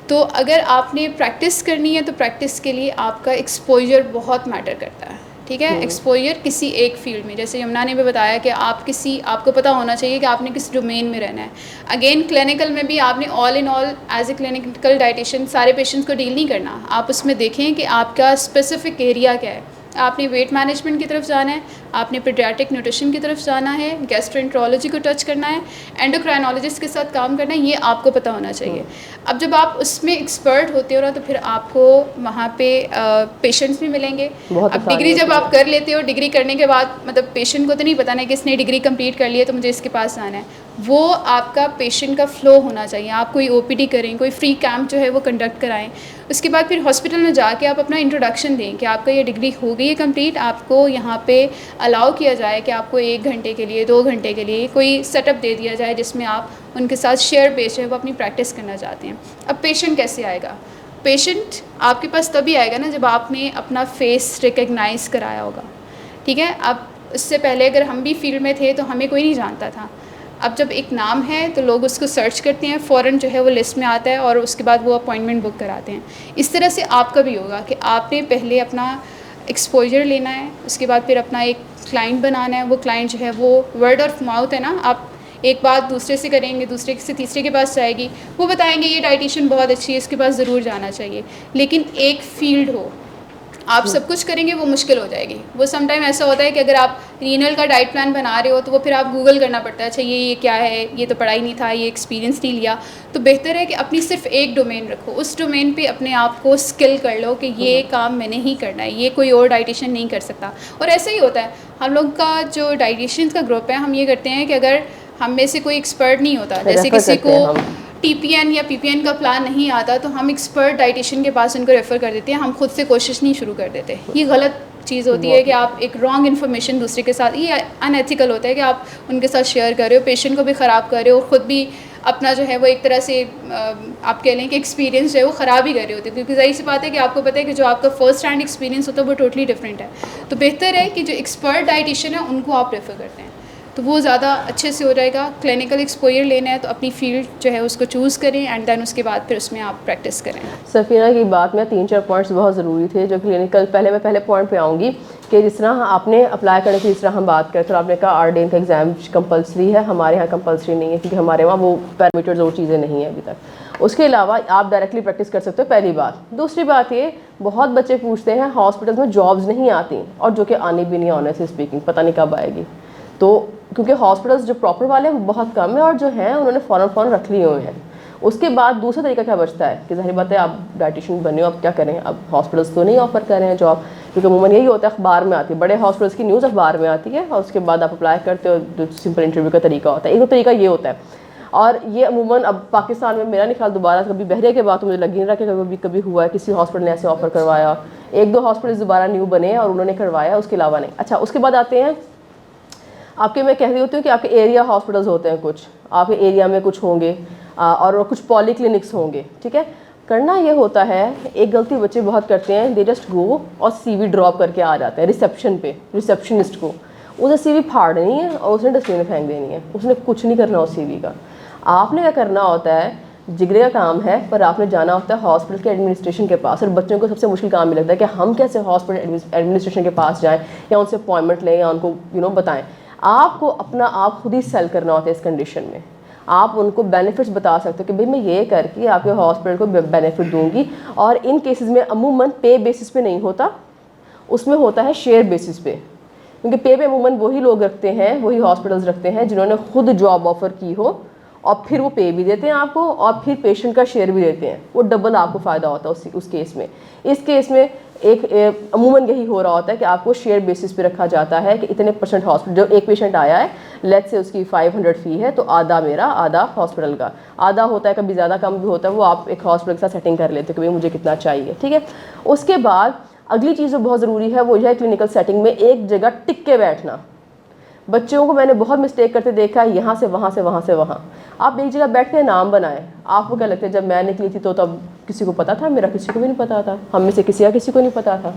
तो अगर आपने प्रैक्टिस करनी है तो प्रैक्टिस के लिए आपका एक्सपोजर बहुत मैटर करता है, ठीक है। एक्सपोजर किसी एक फील्ड में, जैसे यमुना ने भी बताया कि आपको पता होना चाहिए कि आपने किस डोमेन में रहना है। अगेन क्लिनिकल में भी आपने all in all as a clinical dietitian सारे पेशेंट्स को डील नहीं करना। आप उसमें देखें कि आपका स्पेसिफिक एरिया क्या है। आपने वेट मैनेजमेंट की तरफ जाना है, आपने पीडियाट्रिक न्यूट्रिशन की तरफ जाना है, गैस्ट्रोएंट्रोलॉजी को टच करना है, एंडोक्राइनोलॉजिस्ट के साथ काम करना है, ये आपको पता होना चाहिए। अब जब आप उसमें एक्सपर्ट होते हो ना, तो फिर आपको वहाँ पे पेशेंट्स भी मिलेंगे। अब डिग्री जब आप कर लेते हो, डिग्री करने के बाद मतलब पेशेंट को तो नहीं पता ना कि इसने डिग्री कंप्लीट कर ली है तो मुझे इसके पास आना है। वो आपका पेशेंट का फ़्लो होना चाहिए। आप कोई ओपीडी करें, कोई फ्री कैंप जो है वो कंडक्ट कराएं, उसके बाद फिर हॉस्पिटल में जाके आप अपना इंट्रोडक्शन दें कि आपका ये डिग्री हो गई है कंप्लीट, आपको यहाँ पे अलाउ किया जाए कि आपको 1 घंटे के लिए 2 घंटे के लिए कोई सेटअप दे दिया जाए जिसमें आप उनके साथ शेयर बेस है वो अपनी प्रैक्टिस करना चाहते हैं। अब पेशेंट कैसे आएगा? पेशेंट आपके पास तभी आएगा ना जब आपने अपना फेस रिकग्नाइज़ कराया होगा, ठीक है। अब उससे पहले अगर हम भी फील्ड में थे तो हमें कोई नहीं जानता था। अब जब एक नाम है तो लोग उसको सर्च करते हैं, फ़ौरन जो है वो लिस्ट में आता है और उसके बाद वो अपॉइंटमेंट बुक कराते हैं। इस तरह से आपका भी होगा कि आपने पहले अपना एक्सपोजर लेना है, उसके बाद फिर अपना एक क्लाइंट बनाना है। वो क्लाइंट जो है वो वर्ड ऑफ माउथ है ना, आप एक बात दूसरे से करेंगे, दूसरे से तीसरे के पास जाएगी, वो बताएंगे ये डाइटिशियन बहुत अच्छी है, इसके पास ज़रूर जाना चाहिए। लेकिन एक फ़ील्ड हो, आप सब कुछ करेंगे वो मुश्किल हो जाएगी। वो समटाइम ऐसा होता है कि अगर आप रीनल का डाइट प्लान बना रहे हो तो वो फिर आप गूगल करना पड़ता है, अच्छा ये क्या है, ये तो पढ़ाई नहीं था, ये एक्सपीरियंस नहीं लिया। तो बेहतर है कि अपनी सिर्फ एक डोमेन रखो, उस डोमेन पे अपने आप को स्किल कर लो कि ये काम मैंने ही करना है, ये कोई और डाइटिशियन नहीं कर सकता। और ऐसा ही होता है, हम लोग का जो डाइटिशियंस का ग्रुप है, हम ये करते हैं कि अगर हम में से कोई एक्सपर्ट नहीं होता, जैसे किसी को टीपीएन या पीपीएन का प्लान नहीं आता, तो हम एक्सपर्ट डाइटिशियन के पास उनको रेफ़र कर देते हैं, हम खुद से कोशिश नहीं शुरू कर देते। ये गलत चीज़ होती है कि आप एक रॉन्ग इन्फॉर्मेशन दूसरे के साथ, ये अनएथिकल होता है कि आप उनके साथ शेयर कर रहे हो, पेशेंट को भी ख़राब कर रहे हो, ख़ुद भी अपना जो है वो एक तरह से आप कह लें कि एक्सपीरियंस जो है वो ख़राब ही कर रहे होते हैं। क्योंकि ज़ाहिर सी बात है कि आपको पता है कि जो आपका फर्स्ट हैंड एक्सपीरियंस होता है वो टोटली डिफरेंट है। तो बेहतर है कि जो एक्सपर्ट डाइटिशियन है उनको आप रेफ़र करते हैं, तो वो ज़्यादा अच्छे से हो जाएगा। क्लिनिकल एक्सपोजर लेना है तो अपनी फील्ड जो है उसको चूज़ करें एंड देन उसके बाद फिर उसमें आप प्रैक्टिस करें। सफीना की बात में 3-4 पॉइंट्स बहुत ज़रूरी थे जो क्लिनिकल, मैं पहले पॉइंट पे आऊँगी कि जिस तरह आपने अप्लाई करने की जिस तरह हम बात करते हैं, तो आपने कहा आरडीएन का एग्ज़ाम कंपलसरी है, हमारे यहाँ कंपलसरी नहीं है क्योंकि हमारे वहाँ वो पैरामीटर्स और चीज़ें नहीं हैं अभी तक। उसके अलावा आप डायरेक्टली प्रैक्टिस कर सकते हो, पहली बात। दूसरी बात ये, बहुत बच्चे पूछते हैं हॉस्पिटल्स में जॉब्स नहीं आती, और जो कि आनी भी नहीं, ऑनेस्टली स्पीकिंग पता नहीं कब आएगी। तो क्योंकि हॉस्पिटल्स जो प्रॉपर वाले हैं वो बहुत कम है, और जो हैं उन्होंने फ़ौरन रख लिए हुए हैं। उसके बाद दूसरा तरीका क्या बचता है कि ज़ाहिर बात है आप डाइटिशियन बने हो, अब क्या करें, अब हॉस्पिटल्स तो नहीं ऑफर कर रहे हैं जॉब, क्योंकि अमूमन यही होता है अखबार में आती है, बड़े हॉस्पिटल्स की न्यूज़ अखबार में आती है, और उसके बाद आप अप्लाई करते हो, जो सिंपल इंटरव्यू का तरीका होता है। एक तो तरीका ये होता है, और ये अमूमन अब पाकिस्तान में मेरा नहीं ख्याल दोबारा कभी बहरे के बाद तो मुझे लग नहीं रहा कि कभी हुआ है किसी हॉस्पिटल ने ऐसे ऑफर करवाया। 1-2 हॉस्पिटल दोबारा न्यू बने और उन्होंने करवाया, उसके अलावा नहीं। अच्छा, उसके बाद आते हैं आपके, मैं कह रही होती हूँ कि आपके एरिया हॉस्पिटल्स होते हैं, कुछ आपके एरिया में कुछ होंगे और कुछ पॉलीक्लिनिक्स होंगे, ठीक है। करना ये होता है, एक गलती बच्चे बहुत करते हैं, दे जस्ट गो और सीवी ड्रॉप करके आ जाते हैं रिसेप्शन पे, रिसेप्शनिस्ट को उसे सीवी फाड़नी है और उसने डस्टबिन में फेंक देनी है, उसने कुछ नहीं करना उस सीवी का। आपने क्या करना होता है, जिगरे का काम है, पर आपने जाना होता है हॉस्पिटल के एडमिनिस्ट्रेशन के पास। और बच्चों को सबसे मुश्किल काम ये लगता है कि हम कैसे हॉस्पिटल एडमिनिस्ट्रेशन के पास जाएँ या उनसे अपॉइंटमेंट लें या उनको बताएँ। आपको अपना आप खुद ही सेल करना होता है इस कंडीशन में। आप उनको बेनिफिट्स बता सकते हो कि भाई मैं ये करके आपके हॉस्पिटल को बेनिफिट दूंगी, और इन केसेस में अमूमन पे बेसिस पे नहीं होता, उसमें होता है शेयर बेसिस पे, क्योंकि पे अमूमन वही लोग रखते हैं, वही हॉस्पिटल्स रखते हैं जिन्होंने खुद जॉब ऑफ़र की हो, और फिर वो पे भी देते हैं आपको और फिर पेशेंट का शेयर भी देते हैं, वो डबल आपको फ़ायदा होता है उस केस में। इस केस में अमूमन यही हो रहा होता है कि आपको शेयर बेसिस पे रखा जाता है कि इतने % हॉस्पिटल, जो एक पेशेंट आया है लेट्स से उसकी 500 फ़ी है, तो आधा मेरा, आधा हॉस्पिटल का, आधा होता है, कभी ज़्यादा कम भी होता है, वो आप एक हॉस्पिटल के साथ सेटिंग कर लेते हो कि भाई मुझे कितना चाहिए, ठीक है। उसके बाद अगली चीज़ जो बहुत ज़रूरी है वो यह है क्लिनिकल सेटिंग में एक जगह टिक के बैठना। बच्चों को मैंने बहुत मिस्टेक करते देखा है, यहाँ से वहाँ से वहाँ से वहाँ। आप एक जगह बैठ के नाम बनाएं। आपको क्या लगता है, जब मैं निकली थी तो तब किसी को पता था? मेरा किसी को भी नहीं पता था, हम में से किसी को नहीं पता था।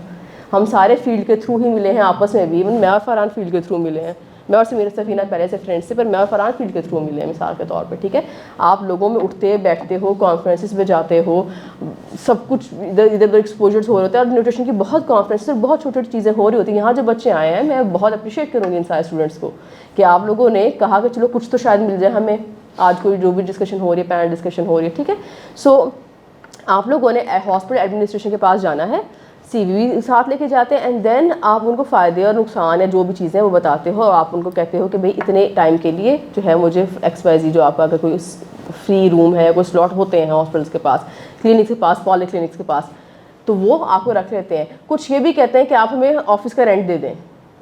हम सारे फील्ड के थ्रू ही मिले हैं आपस में भी, इवन मैं और फरहान फील्ड के थ्रू मिले हैं, मैं और मेरे सफ़ीना पहले से फ्रेंड्स थे, पर मैं और फरहान फील्ड के थ्रू मिले हैं मिसाल के तौर पे, ठीक है। आप लोगों में उठते बैठते हो, कॉन्फ्रेंसेस में जाते हो, सब कुछ इधर इधर एक्सपोजर्स हो रहे होते हैं, और न्यूट्रिशन की बहुत कॉन्फ्रेंसेस और बहुत छोटी छोटी चीज़ें हो रही होती हैं। यहाँ जो बच्चे आए हैं, मैं बहुत अप्रिशिएट करूँगी इन सारे स्टूडेंट्स को कि आप लोगों ने कहा कि चलो कुछ तो शायद मिल जाए हमें, आज कोई जो भी डिस्कशन हो रही है, पैनल डिस्कशन हो रही है, ठीक है। सो आप लोगों ने हॉस्पिटल एडमिनिस्ट्रेशन के पास जाना है, CV साथ लेके जाते हैं, एंड देन आप उनको फ़ायदे और नुकसान या जो भी चीज़ें वो बताते हो, और आप उनको कहते हो कि भाई इतने टाइम के लिए जो है मुझे XYZ जो आपका अगर कोई फ्री रूम है, कोई स्लॉट होते हैं हॉस्पिटल्स के पास, क्लिनिक के पास, पॉलीक्लिनिक्स के पास, तो वो आपको रख लेते हैं। कुछ ये भी कहते हैं कि आप हमें ऑफिस का रेंट दे दें,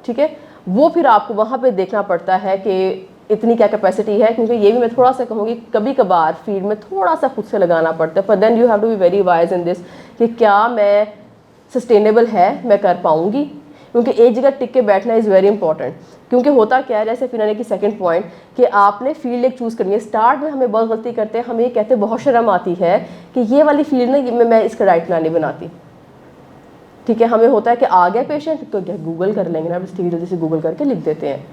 ठीक है। वो फिर आपको वहाँ पर देखना पड़ता है कि इतनी क्या कैपेसिटी है, क्योंकि ये भी मैं थोड़ा सा कहूँगी कभी कभार फील्ड में थोड़ा सा खुद से लगाना पड़ता है, पर then you have to be very wise in this कि क्या मैं सस्टेनेबल है, मैं कर पाऊँगी, क्योंकि एक जगह टिक के बैठना इज़ वेरी इंपॉर्टेंट। क्योंकि होता क्या है, जैसे फिर की सेकंड पॉइंट कि आपने फील्ड एक चूज़ करनी है। स्टार्ट में हमें बहुत गलती करते हैं, हम ये कहते हैं, बहुत शर्म आती है कि ये वाली फील्ड ना मैं इसका डाइट प्लान नहीं बनाती, ठीक है। हमें होता है कि आ गया पेशेंट तो क्या गूगल कर लेंगे ना, बस ठीक जल्दी से गूगल करके लिख देते हैं,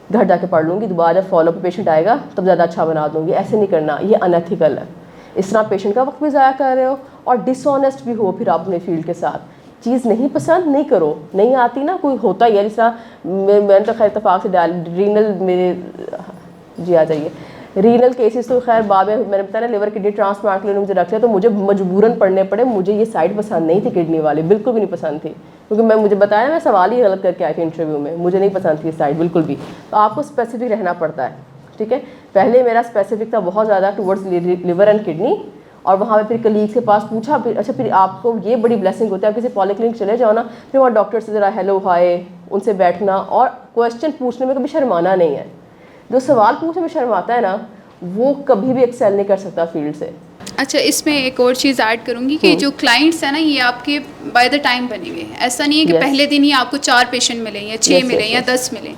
घर जाके पढ़ लूँगी, दोबारा जब फॉलोअप पेशेंट आएगा तब ज़्यादा अच्छा बना दूँगी। ऐसे नहीं करना, ये अनएथिकल है। इस तरह पेशेंट का वक्त भी ज़ाया कर रहे हो और डिसऑनेस्ट भी हो फिर आप अपने फील्ड के साथ। चीज़ नहीं पसंद नहीं करो, नहीं आती ना, कोई होता ही है। जिस तरह मैंने तो खैर इतफाक़ से रीनल मेरे जी आ जाइए रीनल केसेस तो खैर बाद में मैंने बताया लिवर किडनी ट्रांसप्लांट के लिए मुझे रख लिया, तो मुझे मजबूरन पढ़ने पड़े। मुझे ये साइड पसंद नहीं थी, किडनी वाली बिल्कुल भी नहीं पसंद थी, क्योंकि मुझे बताया मैं सवाल ही गलत करके आई थी इंटरव्यू में, मुझे नहीं पसंद थी साइड बिल्कुल भी। तो आपको स्पेसिफिक रहना पड़ता है, ठीक है। पहले मेरा स्पेसिफिक था बहुत ज़्यादा टूवर्ड्स लिवर एंड किडनी, और वहाँ पे फिर कलीग्स के पास पूछा, फिर अच्छा फिर आपको ये बड़ी ब्लेसिंग होती है, आप किसी पॉलीक्लिनिक चले जाओ ना, फिर वहाँ डॉक्टर से ज़रा हेलो हाय उनसे बैठना और क्वेश्चन पूछने में कभी शर्माना नहीं है। जो सवाल पूछने में शर्माता है ना, वो कभी भी एक्सेल नहीं कर सकता फील्ड से। अच्छा, इसमें एक और चीज़ ऐड करूँगी कि जो क्लाइंट्स हैं ना, ये आपके बाय द टाइम बनेंगे। ऐसा नहीं है कि पहले दिन ही आपको 4 पेशेंट मिले या 6 मिले या 10 मिले।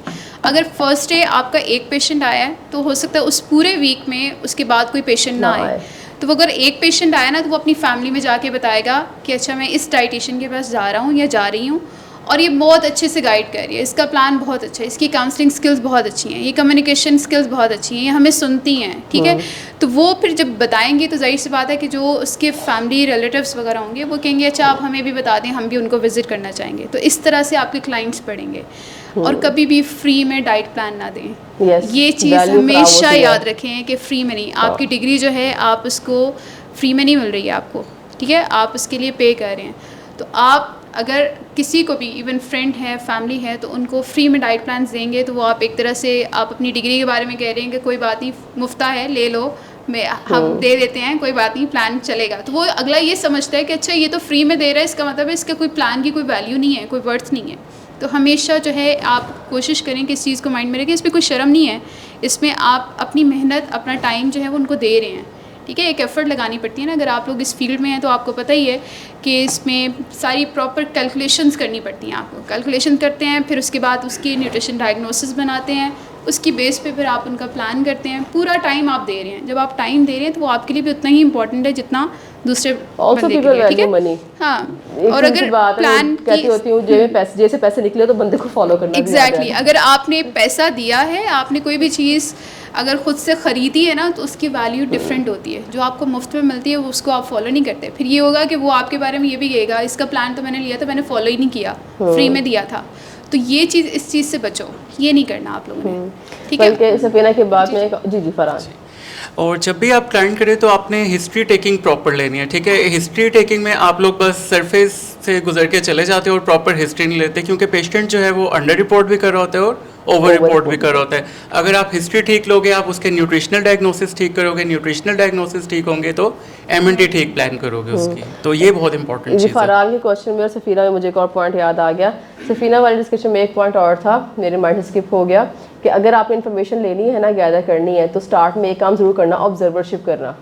अगर फर्स्ट डे आपका एक पेशेंट आया है तो हो सकता है उस पूरे वीक में उसके बाद कोई पेशेंट ना आए। तो अगर एक पेशेंट आया ना, तो वो अपनी फैमिली में जाके बताएगा कि अच्छा मैं इस डाइटिशियन के पास जा रहा हूँ या जा रही हूँ, और ये बहुत अच्छे से गाइड कर रही है, इसका प्लान बहुत अच्छा है, इसकी काउंसलिंग स्किल्स बहुत अच्छी हैं, ये कम्युनिकेशन स्किल्स बहुत अच्छी हैं, ये हमें सुनती हैं, ठीक है। तो वो फिर जब बताएंगे तो जाहिर सी बात है कि जो उसके फैमिली रिलेटिव्स वगैरह होंगे वो कहेंगे अच्छा आप हमें भी बता दें, हम भी उनको विजिट करना चाहेंगे। तो इस तरह से आपके क्लाइंट्स बढ़ेंगे। और कभी भी फ्री में डाइट प्लान ना दें, ये चीज़ हमेशा याद रखें कि फ्री में नहीं। आपकी डिग्री जो है आप उसको फ्री में नहीं मिल रही है आपको, ठीक है, आप उसके लिए पे कर रहे हैं। तो आप अगर किसी को भी इवन फ्रेंड है, फैमिली है, तो उनको फ्री में डाइट प्लान देंगे तो वो आप एक तरह से आप अपनी डिग्री के बारे में कह रहे हैं कि कोई बात नहीं, मुफ्ता है ले लो, हम दे देते हैं, कोई बात नहीं, प्लान चलेगा। तो वो अगला ये समझता है कि अच्छा ये तो फ्री में दे रहा है, इसका मतलब है इसका कोई प्लान की कोई वैल्यू नहीं है, कोई वर्थ नहीं है। तो हमेशा जो है आप कोशिश करें कि इस चीज़ को माइंड में रखें, इसमें कोई शर्म नहीं है, इसमें आप अपनी मेहनत अपना टाइम जो है वो उनको दे रहे हैं, ठीक है। एक एफ़र्ट लगानी पड़ती है ना, अगर आप लोग इस फील्ड में हैं तो आपको पता ही है कि इसमें सारी प्रॉपर कैलकुलेशंस करनी पड़ती हैं। आपको कैलकुलेशन करते हैं, फिर उसके बाद उसकी न्यूट्रिशन डायग्नोसिस बनाते हैं, उसकी बेस पे फिर आप उनका प्लान करते हैं। पूरा टाइम आप दे रहे हैं, जब आप टाइम दे रहे हैं तो वो आपके लिए भी उतना ही इंपॉर्टेंट है जितना दूसरे बंदे के लिए, ठीक है। हाँ, और अगर प्लान कहती होती हूँ जैसे पैसे निकले तो बंदे को फॉलो करना एग्जैक्टली। अगर आपने पैसा दिया है, आपने कोई भी चीज़ अगर ख़ुद से ख़रीदी है ना, तो उसकी वैल्यू डिफरेंट होती है। जो आपको मुफ्त में मिलती है वो उसको आप फॉलो नहीं करते, फिर ये होगा कि वो आपके बारे में ये भी कहेगा इसका प्लान तो मैंने लिया था, मैंने फॉलो ही नहीं किया, फ्री में दिया था। तो ये चीज़, इस चीज़ से बचो, ये नहीं करना आप लोगों ने, ठीक है। सफीना के बाद में जी फरहान, और जब भी आप क्लाइंट करें तो आपने हिस्ट्री टेकिंग प्रॉपर लेनी है, ठीक है। हिस्ट्री टेकिंग में आप लोग बस सरफेस से गुजर के चले जाते हैं और प्रॉपर हिस्ट्री नहीं लेते, क्योंकि पेशेंट जो है वो अंडर रिपोर्ट भी कर रहा होता है और ओवर रिपोर्ट भी कर रहा होता है। अगर आप हिस्ट्री ठीक लोगे, आप उसके न्यूट्रिशनल डायग्नोसिस ठीक करोगे, न्यूट्रिशनल डायग्नोसिस ठीक होंगे तो MNT ठीक प्लान करोगे उसकी। तो ये बहुत इंपॉर्टेंट चीज़ है। फरहान के क्वेश्चन में और सफीना में मुझे एक और पॉइंट याद आ गया। सफीना वाले डिस्कशन में एक पॉइंट और था, मेरे माइंड से स्किप हो गया, कि अगर आपने इन्फॉर्मेशन लेनी है ना, गैदर करनी है, तो स्टार्ट में एक काम ज़रूर करना, ऑब्जर्वरशिप करना,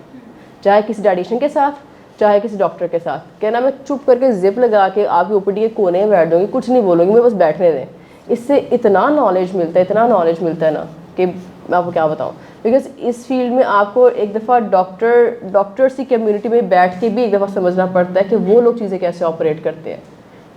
चाहे किसी डाइटिशियन के साथ चाहे किसी डॉक्टर के साथ। कहना मैं चुप करके जिप लगा के आपकी OPD के कोने में बैठ जाऊँगी, कुछ नहीं बोलूँगी, मैं बस बैठने दें। इससे इतना नॉलेज मिलता है, इतना नॉलेज मिलता है ना कि मैं आपको क्या बताऊँ। बिकॉज इस फील्ड में आपको एक दफ़ा डॉक्टर्स की कम्युनिटी में बैठ के भी एक दफ़ा समझना पड़ता है कि वो लोग चीज़ें कैसे ऑपरेट करते हैं,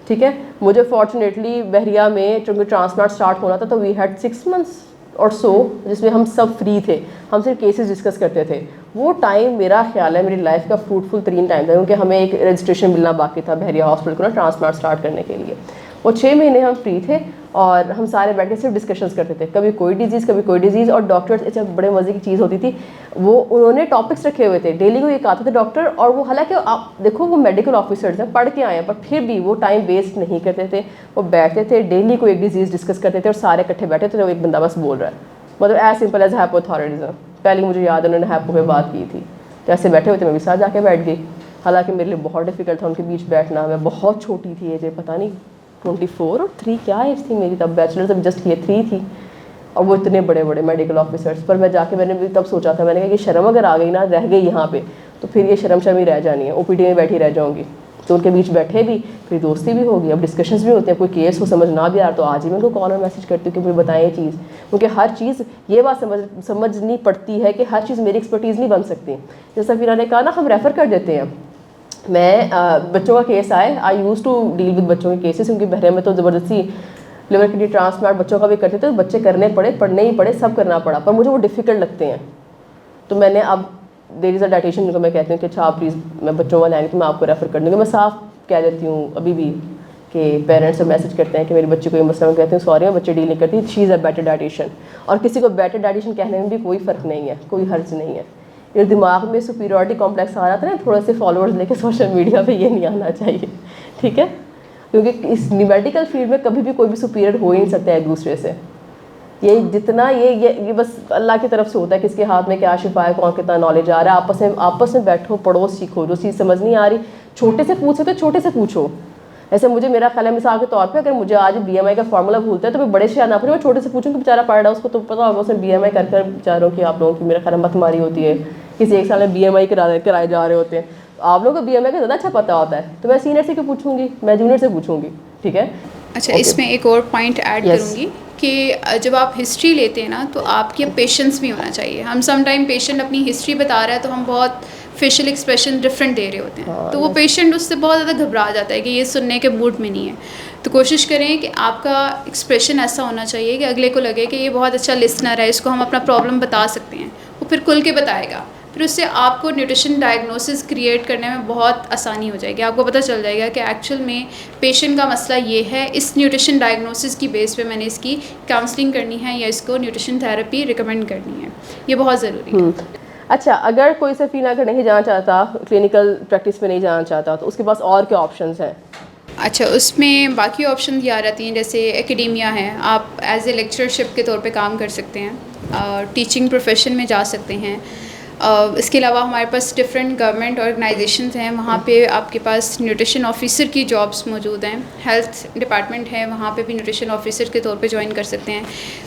ठीक है। मुझे फॉर्चुनेटली बहरिया में चूँकि ट्रांसप्लांट स्टार्ट होना था तो वी हैड 6 months और सो जिसमें हम सब फ्री थे, हम सिर्फ केसेस डिस्कस करते थे। वो टाइम मेरा ख्याल है मेरी लाइफ का फ्रूटफुल तरीन टाइम था, क्योंकि हमें एक रजिस्ट्रेशन मिलना बाकी था बहरिया हॉस्पिटल को ना ट्रांसप्लांट स्टार्ट करने के लिए। वो 6 महीने हम फ्री थे और हम सारे बैठ के सिर्फ डिस्कशंस करते थे, कभी कोई डिजीज़ कभी कोई डिजीज़। और डॉक्टर्स ऐसे बड़े मज़े की चीज़ होती थी, वो उन्होंने टॉपिक्स रखे हुए थे, डेली को एक आते थे डॉक्टर। और वो हालांकि आप देखो वो मेडिकल ऑफिसर्स हैं, पढ़ के आए हैं, पर फिर भी वो टाइम वेस्ट नहीं करते थे। वो बैठते थे, डेली को एक डिजीज़ डिस्कस करते थे और सारे इकट्ठे बैठे थे, तो एक बंदा बस बोल रहा है, मतलब एज सिंपल एज हाइपोथायराइडिज्म। पहले मुझे याद है उन्होंने हैपो पे बात की थी, तो ऐसे बैठे हुए थे, मैं भी साथ जाके बैठ गई। हालांकि मेरे लिए बहुत डिफिकल्ट था उनके बीच बैठना, मैं बहुत छोटी थी एज, पता नहीं 24 और 3 क्या एज थी मेरी तब, बैचलर तब जस्ट ये 3 थी। और वो इतने बड़े बड़े मेडिकल ऑफिसर्स, पर मैं जाके मैंने भी तब सोचा था, मैंने कहा कि शर्म अगर आ गई ना, रह गई यहाँ पे, तो फिर ये शर्म ही रह जानी है, ओपीडी में बैठी रह जाऊँगी। तो उनके बीच बैठे भी, फिर दोस्ती भी होगी, अब डिस्कशंस भी होते हैं। कोई केस हो समझ ना भी आ रहा तो आज ही मैं उनको कॉल और मैसेज करती हूँ कि मुझे बताएं ये चीज़, क्योंकि हर चीज़ ये बात समझनी पड़ती है कि हर चीज़ मेरी एक्सपर्टीज़ नहीं बन सकती। जैसा फिर ने कहा ना, हम रेफ़र कर देते हैं। मैं बच्चों का केस आए, आई यूज़ टू डील विद बच्चों के केसेस, क्योंकि बहरे में तो ज़बरदस्ती लिवर किडनी ट्रांसप्लांट बच्चों का भी करते थे, तो बच्चे करने पड़े, पढ़ने ही पड़े, सब करना पड़ा, पर मुझे वो डिफ़िकल्ट लगते हैं। तो मैंने अब देयर इज़ अ डाइटिशियन जिनको मैं कहती हूँ कि अच्छा आप प्लीज़ मैं बच्चों वाले आएंगे तो मैं आपको रेफ़र कर दूँगी। मैं साफ कह देती हूँ अभी भी कि पेरेंट्स से मैसेज करते हैं कि मेरे बच्चे को ये मसला, मैं कहती हूँ सॉरी मैं बच्चे डील नहीं करती, she is a better dietitian. और किसी को बेटर डाइटिशियन कहने में भी कोई फ़र्क नहीं है, कोई हर्ज नहीं है। ये दिमाग में सुपीरियरिटी कॉम्प्लेक्स आ जाता है ना, थोड़े से फॉलोअर्स लेके सोशल मीडिया पे, ये नहीं आना चाहिए, ठीक है। क्योंकि इस मेडिकल फील्ड में कभी भी कोई भी सुपीरियर हो ही नहीं सकता एक दूसरे से। ये जितना ये बस अल्लाह की तरफ से होता है, किसके हाथ में क्या शिफा है, कौन कितना नॉलेज आ रहा है। आपस में बैठो, पढ़ो, सीखो। जो चीज़ समझ नहीं आ रही छोटे से पूछो तो छोटे से पूछो। ऐसे मुझे मेरा ख्याल है मिसाल के तौर पे अगर मुझे आज BMI का फार्मूला भूलता है तो मैं बड़े से ना पूछूँ, मैं छोटे से पूछूँ कि बेचारा पढ़ रहा है, उसको तो पता होगा, उसने BMI कर बेचारों की, आप लोगों की मेरा ख्याल है मतमारी होती है, किसी एक साल में BMI कराए जा रहे होते हैं। आप लोगों को BMI का ज़्यादा अच्छा पता होता है, तो मैं सीनियर से क्यों पूछूंगी, मैं जूनियर से पूछूंगी, ठीक है। अच्छा इसमें एक और पॉइंट ऐड करूँगी कि जब आप हिस्ट्री लेते हैं ना तो आपके पेशेंस भी होना चाहिए। हम सम टाइम पेशेंट अपनी हिस्ट्री बता रहा है तो हम बहुत फेशियल एक्सप्रेशन डिफरेंट दे रहे होते हैं, तो वो पेशेंट उससे बहुत ज़्यादा घबरा जाता है कि ये सुनने के मूड में नहीं है। तो कोशिश करें कि आपका एक्सप्रेशन ऐसा होना चाहिए कि अगले को लगे कि ये बहुत अच्छा लिसनर है, इसको हम अपना प्रॉब्लम बता सकते हैं, वो फिर खुल के बताएगा। फिर उससे आपको न्यूट्रिशन डायग्नोसिस क्रिएट करने में बहुत आसानी हो जाएगी। आपको पता चल जाएगा कि एक्चुअल में पेशेंट का मसला ये है, इस न्यूट्रिशन डायग्नोसिस की बेस पे मैंने इसकी काउंसलिंग करनी है या इसको न्यूट्रिशन थेरेपी रिकमेंड करनी है, ये बहुत ज़रूरी है। अच्छा, अगर कोई सफीना अगर नहीं जाना चाहता, क्लिनिकल प्रैक्टिस में नहीं जाना चाहता, तो उसके पास और क्या ऑप्शंस हैं? अच्छा उसमें बाकी ऑप्शन ये आ जाती हैं, जैसे एकेडेमिया है, आप एज ए लेक्चरशिप के तौर पे काम कर सकते हैं, टीचिंग प्रोफेशन में जा सकते हैं। इसके अलावा हमारे पास डिफरेंट गवर्नमेंट ऑर्गेनाइजेशंस हैं, वहाँ पे आपके पास न्यूट्रिशन ऑफिसर की जॉब्स मौजूद हैं। हेल्थ डिपार्टमेंट है, वहाँ पे भी न्यूट्रिशन ऑफिसर के तौर पे ज्वाइन कर सकते हैं।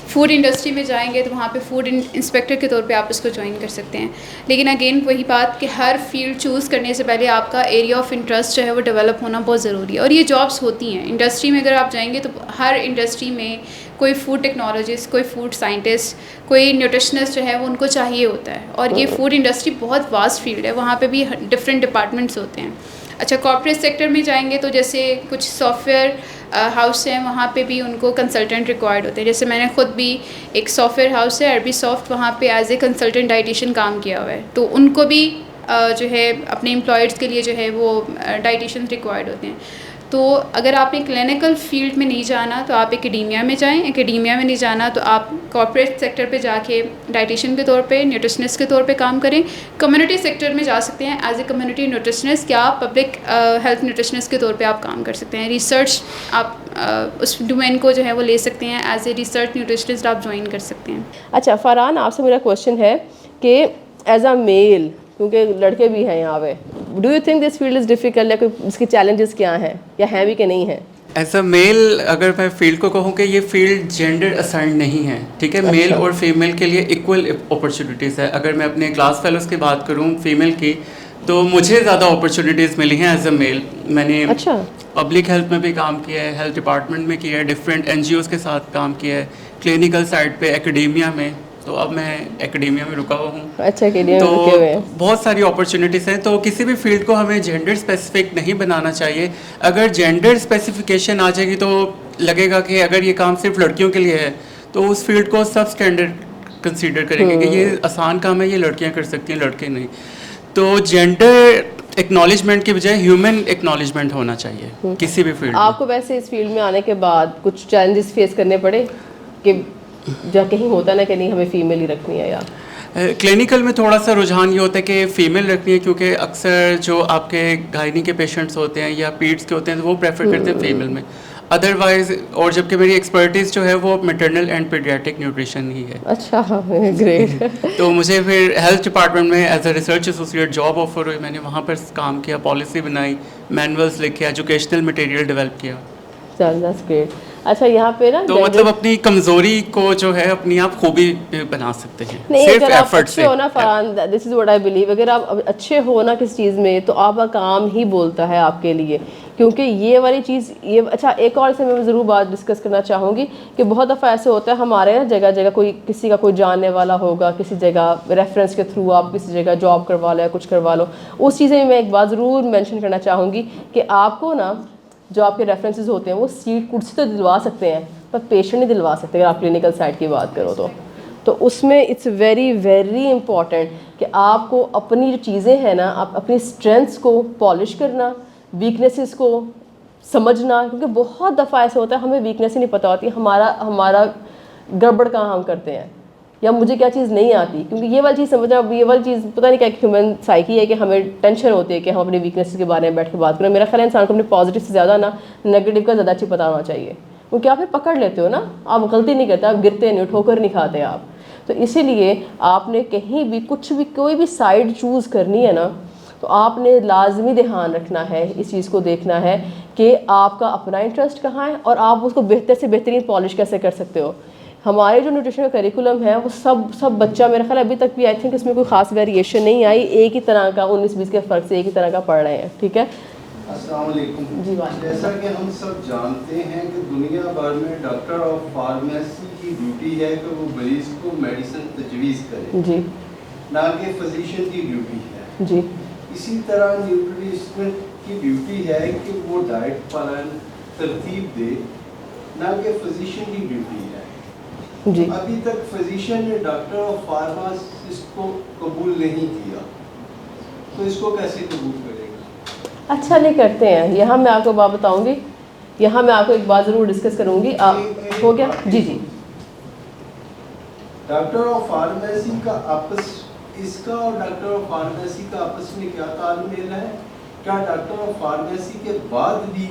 फूड इंडस्ट्री में जाएंगे तो वहाँ पे फूड इंस्पेक्टर के तौर पे आप इसको ज्वाइन कर सकते हैं। लेकिन अगेन वही बात कि हर फील्ड चूज़ करने से पहले आपका एरिया ऑफ इंटरेस्ट जो है वो डेवलप होना बहुत ज़रूरी है। और ये जॉब्स होती हैं इंडस्ट्री में, अगर आप जाएंगे तो हर इंडस्ट्री में कोई फूड टेक्नोलॉजिस्ट, कोई फूड साइंटिस्ट, कोई न्यूट्रिशनिस्ट जो है वो उनको चाहिए होता है। और ये फूड इंडस्ट्री बहुत वास्ट फील्ड है, वहाँ पे भी डिफरेंट डिपार्टमेंट्स होते हैं। अच्छा कॉर्पोरेट सेक्टर में जाएंगे तो जैसे कुछ सॉफ्टवेयर हाउस हैं, वहाँ पे भी उनको कंसल्टेंट रिक्वायर्ड होते हैं। जैसे मैंने ख़ुद भी एक सॉफ्टवेयर हाउस है अरबी सॉफ्ट, वहाँ पे एज ए कंसल्टेंट डाइटिशियन काम किया हुआ है, तो उनको भी जो है अपने एम्प्लॉयज़ के लिए जो है वो डाइटिशियन रिक्वायर्ड होते हैं। तो अगर आपने क्लिनिकल फील्ड में नहीं जाना तो आप एकेडेमिया में जाएं, एकेडेमिया में नहीं जाना तो आप कॉर्पोरेट सेक्टर पे जाके डाइटिशियन के तौर पे, न्यूट्रिशनिस्ट के तौर पे काम करें। कम्युनिटी सेक्टर में जा सकते हैं एज ए कम्युनिटी न्यूट्रिशनिस्ट, या पब्लिक हेल्थ न्यूट्रिशनिस्ट के तौर पे आप काम कर सकते हैं। रिसर्च आप उस डोमेन को जो है वो ले सकते हैं, एज ए रिसर्च न्यूट्रिशनिस्ट आप ज्वाइन कर सकते हैं। अच्छा फरहान, आपसे मेरा क्वेश्चन है कि एज अ मेल, क्योंकि लड़के भी हैं यहाँ पे, do you think this field is difficult, या कोई इसके चैलेंजेस क्या हैं, या हैं भी कि नहीं हैं? एज अ मेल अगर मैं फील्ड को कहूँ कि ये फील्ड जेंडर असाइंड नहीं है, ठीक है। अच्छा। मेल और फीमेल के लिए इक्वल अपॉर्चुनिटीज़ है। अगर मैं अपने क्लास फेलोज़ की बात करूँ फीमेल की, तो मुझे ज़्यादा अपॉर्चुनिटीज़ मिली हैं एज अ मेल। मैंने अच्छा पब्लिक हेल्थ में भी काम किया है, हेल्थ डिपार्टमेंट में किया है, डिफरेंट NGOs के साथ काम किया है, क्लिनिकल साइड पे, एकेडेमिया में, तो अब मैं एकेडेमिया में रुका हुआ हूँ। अच्छा, के लिए तो रुके हुए हैं। बहुत सारी अपॉर्चुनिटीज़ हैं, तो किसी भी फील्ड को हमें जेंडर स्पेसिफिक नहीं बनाना चाहिए। अगर जेंडर स्पेसिफिकेशन आ जाएगी तो लगेगा कि अगर ये काम सिर्फ लड़कियों के लिए है तो उस फील्ड को सब स्टैंडर्ड कंसीडर करेंगे कि ये आसान काम है, ये लड़कियां कर सकती हैं, लड़के नहीं। तो जेंडर एक्नॉलेजमेंट की बजाय ह्यूमन एक्नॉलेजमेंट होना चाहिए किसी भी फील्ड में। आपको वैसे इस फील्ड में आने के बाद कुछ चैलेंजेस फेस करने पड़े कि जहाँ कहीं होता ना कि नहीं हमें फीमेल ही रखनी है? या क्लिनिकल में थोड़ा सा रुझान ये होता है कि फ़ीमेल रखनी है, क्योंकि अक्सर जो आपके गायनी के पेशेंट्स होते हैं या पीड्स के होते हैं तो वो प्रेफर करते हैं फीमेल में। अदरवाइज, और जबकि मेरी एक्सपर्टीज़ जो है वो मैटरनल एंड पीडियाट्रिक न्यूट्रिशन ही है। अच्छा, ग्रेट। तो मुझे फिर हेल्थ डिपार्टमेंट में as a research associate job offer हुई। मैंने वहाँ पर काम किया, पॉलिसी बनाई, मैनुअल्स लिखे, एजुकेशनल मटेरियल डेवलप किया। That's great. अच्छा, यहाँ पे ना तो मतलब अपनी कमज़ोरी को जो है अपनी आप खूबी बना सकते हैं नहीं, सिर्फ अगर आप एफर्ट अच्छे से। हो ना Farhan, this is what I believe, अगर आप अच्छे हो ना किस चीज़ में तो आपका काम ही बोलता है आपके लिए। क्योंकि ये वाली चीज़ ये अच्छा, एक और से मैं ज़रूर बात डिस्कस करना चाहूँगी कि बहुत दफ़ा ऐसे होता है हमारे ना जगह जगह कोई किसी का कोई जानने वाला होगा, किसी जगह रेफरेंस के थ्रू आप किसी जगह जॉब करवा लो या कुछ करवा लो। उस चीज़ में मैं एक बात ज़रूर मेंशन करना चाहूँगी कि आपको ना जो आपके रेफरेंसेस होते हैं वो सीट कुर्सी तो दिलवा सकते हैं पर पेशेंट नहीं दिलवा सकते अगर आप क्लिनिकल साइड की बात करो तो उसमें इट्स वेरी वेरी इंपॉर्टेंट कि आपको अपनी जो चीज़ें हैं ना, आप अपनी स्ट्रेंथ्स को पॉलिश करना, वीकनेसेस को समझना। क्योंकि बहुत दफ़ा ऐसा होता है हमें वीकनेस ही नहीं पता होती, हमारा गड़बड़ कहाँ हम करते हैं या मुझे क्या चीज़ नहीं आती। क्योंकि ये वाली चीज़ समझना, ये वाली चीज़ पता नहीं क्या ह्यूमन साइकी है कि हमें टेंशन होती है कि हम अपनी वीकनेस के बारे में बैठ के बात करें। मेरा ख्याल है इंसान को अपने पॉजिटिव से ज़्यादा ना नेगेटिव का ज़्यादा अच्छी पता होना चाहिए, क्योंकि आप फिर पकड़ लेते हो ना, आप गलती नहीं करते, आप गिरते नहीं, ठोकर नहीं खाते आप। तो इसीलिए आपने कहीं भी कुछ भी कोई भी साइड चूज़ करनी है ना, तो आपने लाजमी ध्यान रखना है, इस चीज़ को देखना है कि आपका अपना इंटरेस्ट कहाँ है और आप उसको बेहतर से बेहतरीन पॉलिश कैसे कर सकते हो। हमारे जो न्यूट्रिशन का करिकुलम है वो सब बच्चा, मेरा ख्याल अभी तक भी आई थिंक इसमें कोई ख़ास वेरिएशन नहीं आई, एक ही तरह का 19-20 के फ़र्क से एक ही तरह का पढ़ रहे हैं। ठीक है, अस्सलाम वालेकुम। जी, वालेकुम। जैसा कि हम सब जानते हैं कि दुनिया भर में डॉक्टर ऑफ फार्मेसी की ड्यूटी है कि वो मरीज़ को मेडिसिन तजवीज़ करे, जी ना कि फिजिशियन की ड्यूटी है। जी इसी तरह न्यूट्रिशनिस्ट की ड्यूटी है कि वो डाइट प्लान तरतीब दे, ना कि फिजिशियन की ड्यूटी है। जी अभी तक फिजिशियन ने डॉक्टर ऑफ फार्मासिस्ट को कबूल नहीं किया, तो इसको कैसे कबूल करेगा? अच्छा नहीं करते हैं। यहाँ मैं आपको बात बताऊँगी, यहाँ मैं आपको एक बात ज़रूर डिस्कस करूँगी। हो गया? जी जी। डॉक्टर ऑफ फार्मेसी का आपस इसका और डॉक्टर ऑफ फार्मेसी का आपस में क्या तालमेल है? क्या डॉक्टर ऑफ फार्मेसी के बाद भी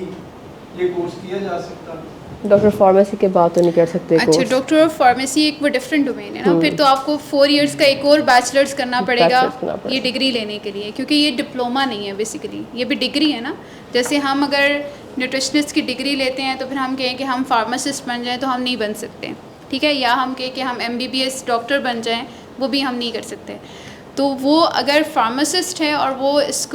ये कोर्स किया जा सकता है? डॉक्टर फार्मेसी के बाद तो नहीं कर सकते अच्छा, कोर्स। डॉक्टर ऑफ फार्मेसी एक वो डिफरेंट डोमेन है ना, फिर तो आपको 4 इयर्स का एक और बैचलर्स करना पड़ेगा Bachelor's करना पड़ेगा। ये डिग्री लेने के लिए, क्योंकि ये डिप्लोमा नहीं है बेसिकली, ये भी डिग्री है ना। जैसे हम अगर न्यूट्रिशनिस्ट की डिग्री लेते हैं तो फिर हम कहें कि हम फार्मासिस्ट बन जाएं तो हम नहीं बन सकते, ठीक है, या हम कहें कि हम MBBS डॉक्टर बन जाएं, वो भी हम नहीं कर सकते। तो वो अगर फार्मासिस्ट है और वो इस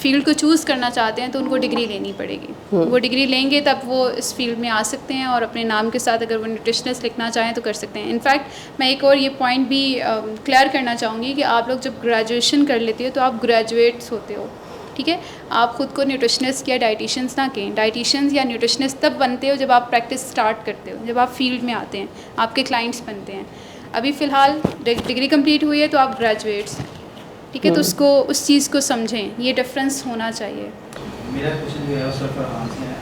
फील्ड को चूज़ करना चाहते हैं तो उनको डिग्री लेनी पड़ेगी। वो डिग्री लेंगे तब वो इस फील्ड में आ सकते हैं और अपने नाम के साथ अगर वो न्यूट्रिशनिस्ट लिखना चाहें तो कर सकते हैं। इनफैक्ट मैं एक और ये पॉइंट भी क्लियर करना चाहूँगी कि आप लोग जब ग्रेजुएशन कर लेते हो तो आप ग्रेजुएट्स होते हो, ठीक है। आप ख़ुद को न्यूट्रिशनिस्ट या डाइटिशियंस ना कहें। डाइटिशियंस या न्यूट्रिशनिस्ट तब बनते हो जब आप प्रैक्टिस स्टार्ट करते हो, जब आप फील्ड में आते हैं, आपके क्लाइंट्स बनते हैं। अभी फ़िलहाल डिग्री कंप्लीट हुई है तो आप ग्रेजुएट्स हैं, ठीक है। तो उसको उस चीज़ को समझें, ये डिफरेंस होना चाहिए। मेरा क्वेश्चन जो है सर फरहान से है।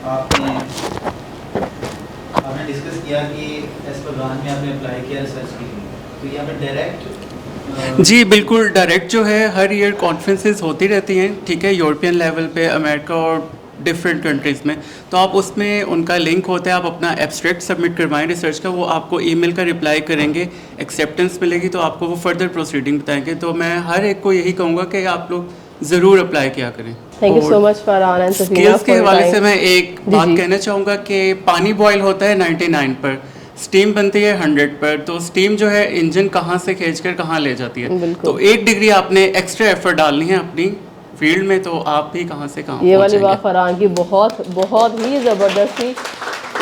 आपने डिस्कस किया कि एस्परगान में आपने अप्लाई किया रिसर्च के लिए, तो यहाँ पे डायरेक्ट जी बिल्कुल, डायरेक्ट जो है हर ईयर कॉन्फ्रेंसेस होती रहती हैं, ठीक है, यूरोपियन लेवल पे, अमेरिका और डिफरेंट कंट्रीज़ में। तो आप उसमें उनका लिंक होता है, आप अपना एब्स्ट्रैक्ट सबमिट करवाएं रिसर्च का, वो आपको ईमेल का रिप्लाई करेंगे, एक्सेप्टेंस मिलेगी तो आपको वो फर्दर प्रोसीडिंग बताएंगे। तो मैं हर एक को यही कहूँगा कि आप लोग ज़रूर अप्लाई किया करें। Thank you so much Farhan and Safina. Skills के हवाले से मैं एक जी, बात जी। कहना चाहूँगा कि पानी बॉयल होता है 99 पर, स्टीम बनती है 100 पर। तो स्टीम जो है इंजन कहाँ से खींचकर कहाँ ले जाती है। बिल्कुल। तो 1 डिग्री आपने एक्स्ट्रा एफर्ट डालनी है अपनी फील्ड में, तो आप भी कहाँ से कहाँ ये वाली पहुँचेंगे। बात फरहान की बहुत बहुत ही ज़बरदस्त थी।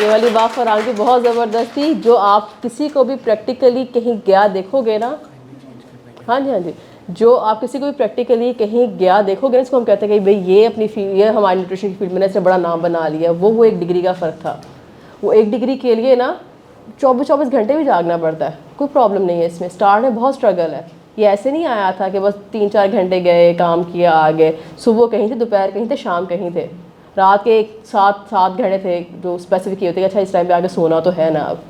ये वाली बात फरहान की बहुत ज़बरदस्त थी। जो आप किसी को भी प्रैक्टिकली कहीं गया देखोगे ना, हाँ जी हाँ जी, जो आप किसी को भी प्रैक्टिकली कहीं गया देखोगे ना, इसको हम कहते हैं कि भाई ये अपनी फील्ड, ये हमारी न्यूट्रिशन की फील्ड में इसने बड़ा नाम बना लिया, वो एक डिग्री का फ़र्क था। वो एक डिग्री के लिए ना 24 घंटे भी जागना पड़ता है, कोई प्रॉब्लम नहीं है इसमें। स्टार्ट में बहुत स्ट्रगल है, ये ऐसे नहीं आया था कि बस 3-4 घंटे गए, काम किया, आ गए। सुबह कहीं थे, दोपहर कहीं थे, शाम कहीं थे, रात के 7 घंटे थे जो स्पेसिफिक ये होते हैं कि अच्छा इस टाइम पे आगे सोना तो है ना अब।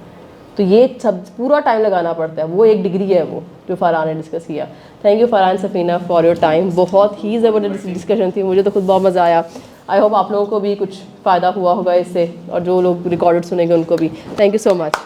तो ये सब पूरा टाइम लगाना पड़ता है, वो एक डिग्री है वो जो फरहान ने डिस्कस किया। Thank you Farhan, Safina, for your time. बहुत ही ज़बरदस्त डिस्कशन थी, मुझे तो खुद बहुत मज़ा आया। आई होप आप लोगों को भी कुछ फ़ायदा हुआ होगा इससे, और जो लोग रिकॉर्डेड सुनेंगे उनको भी। Thank you so much.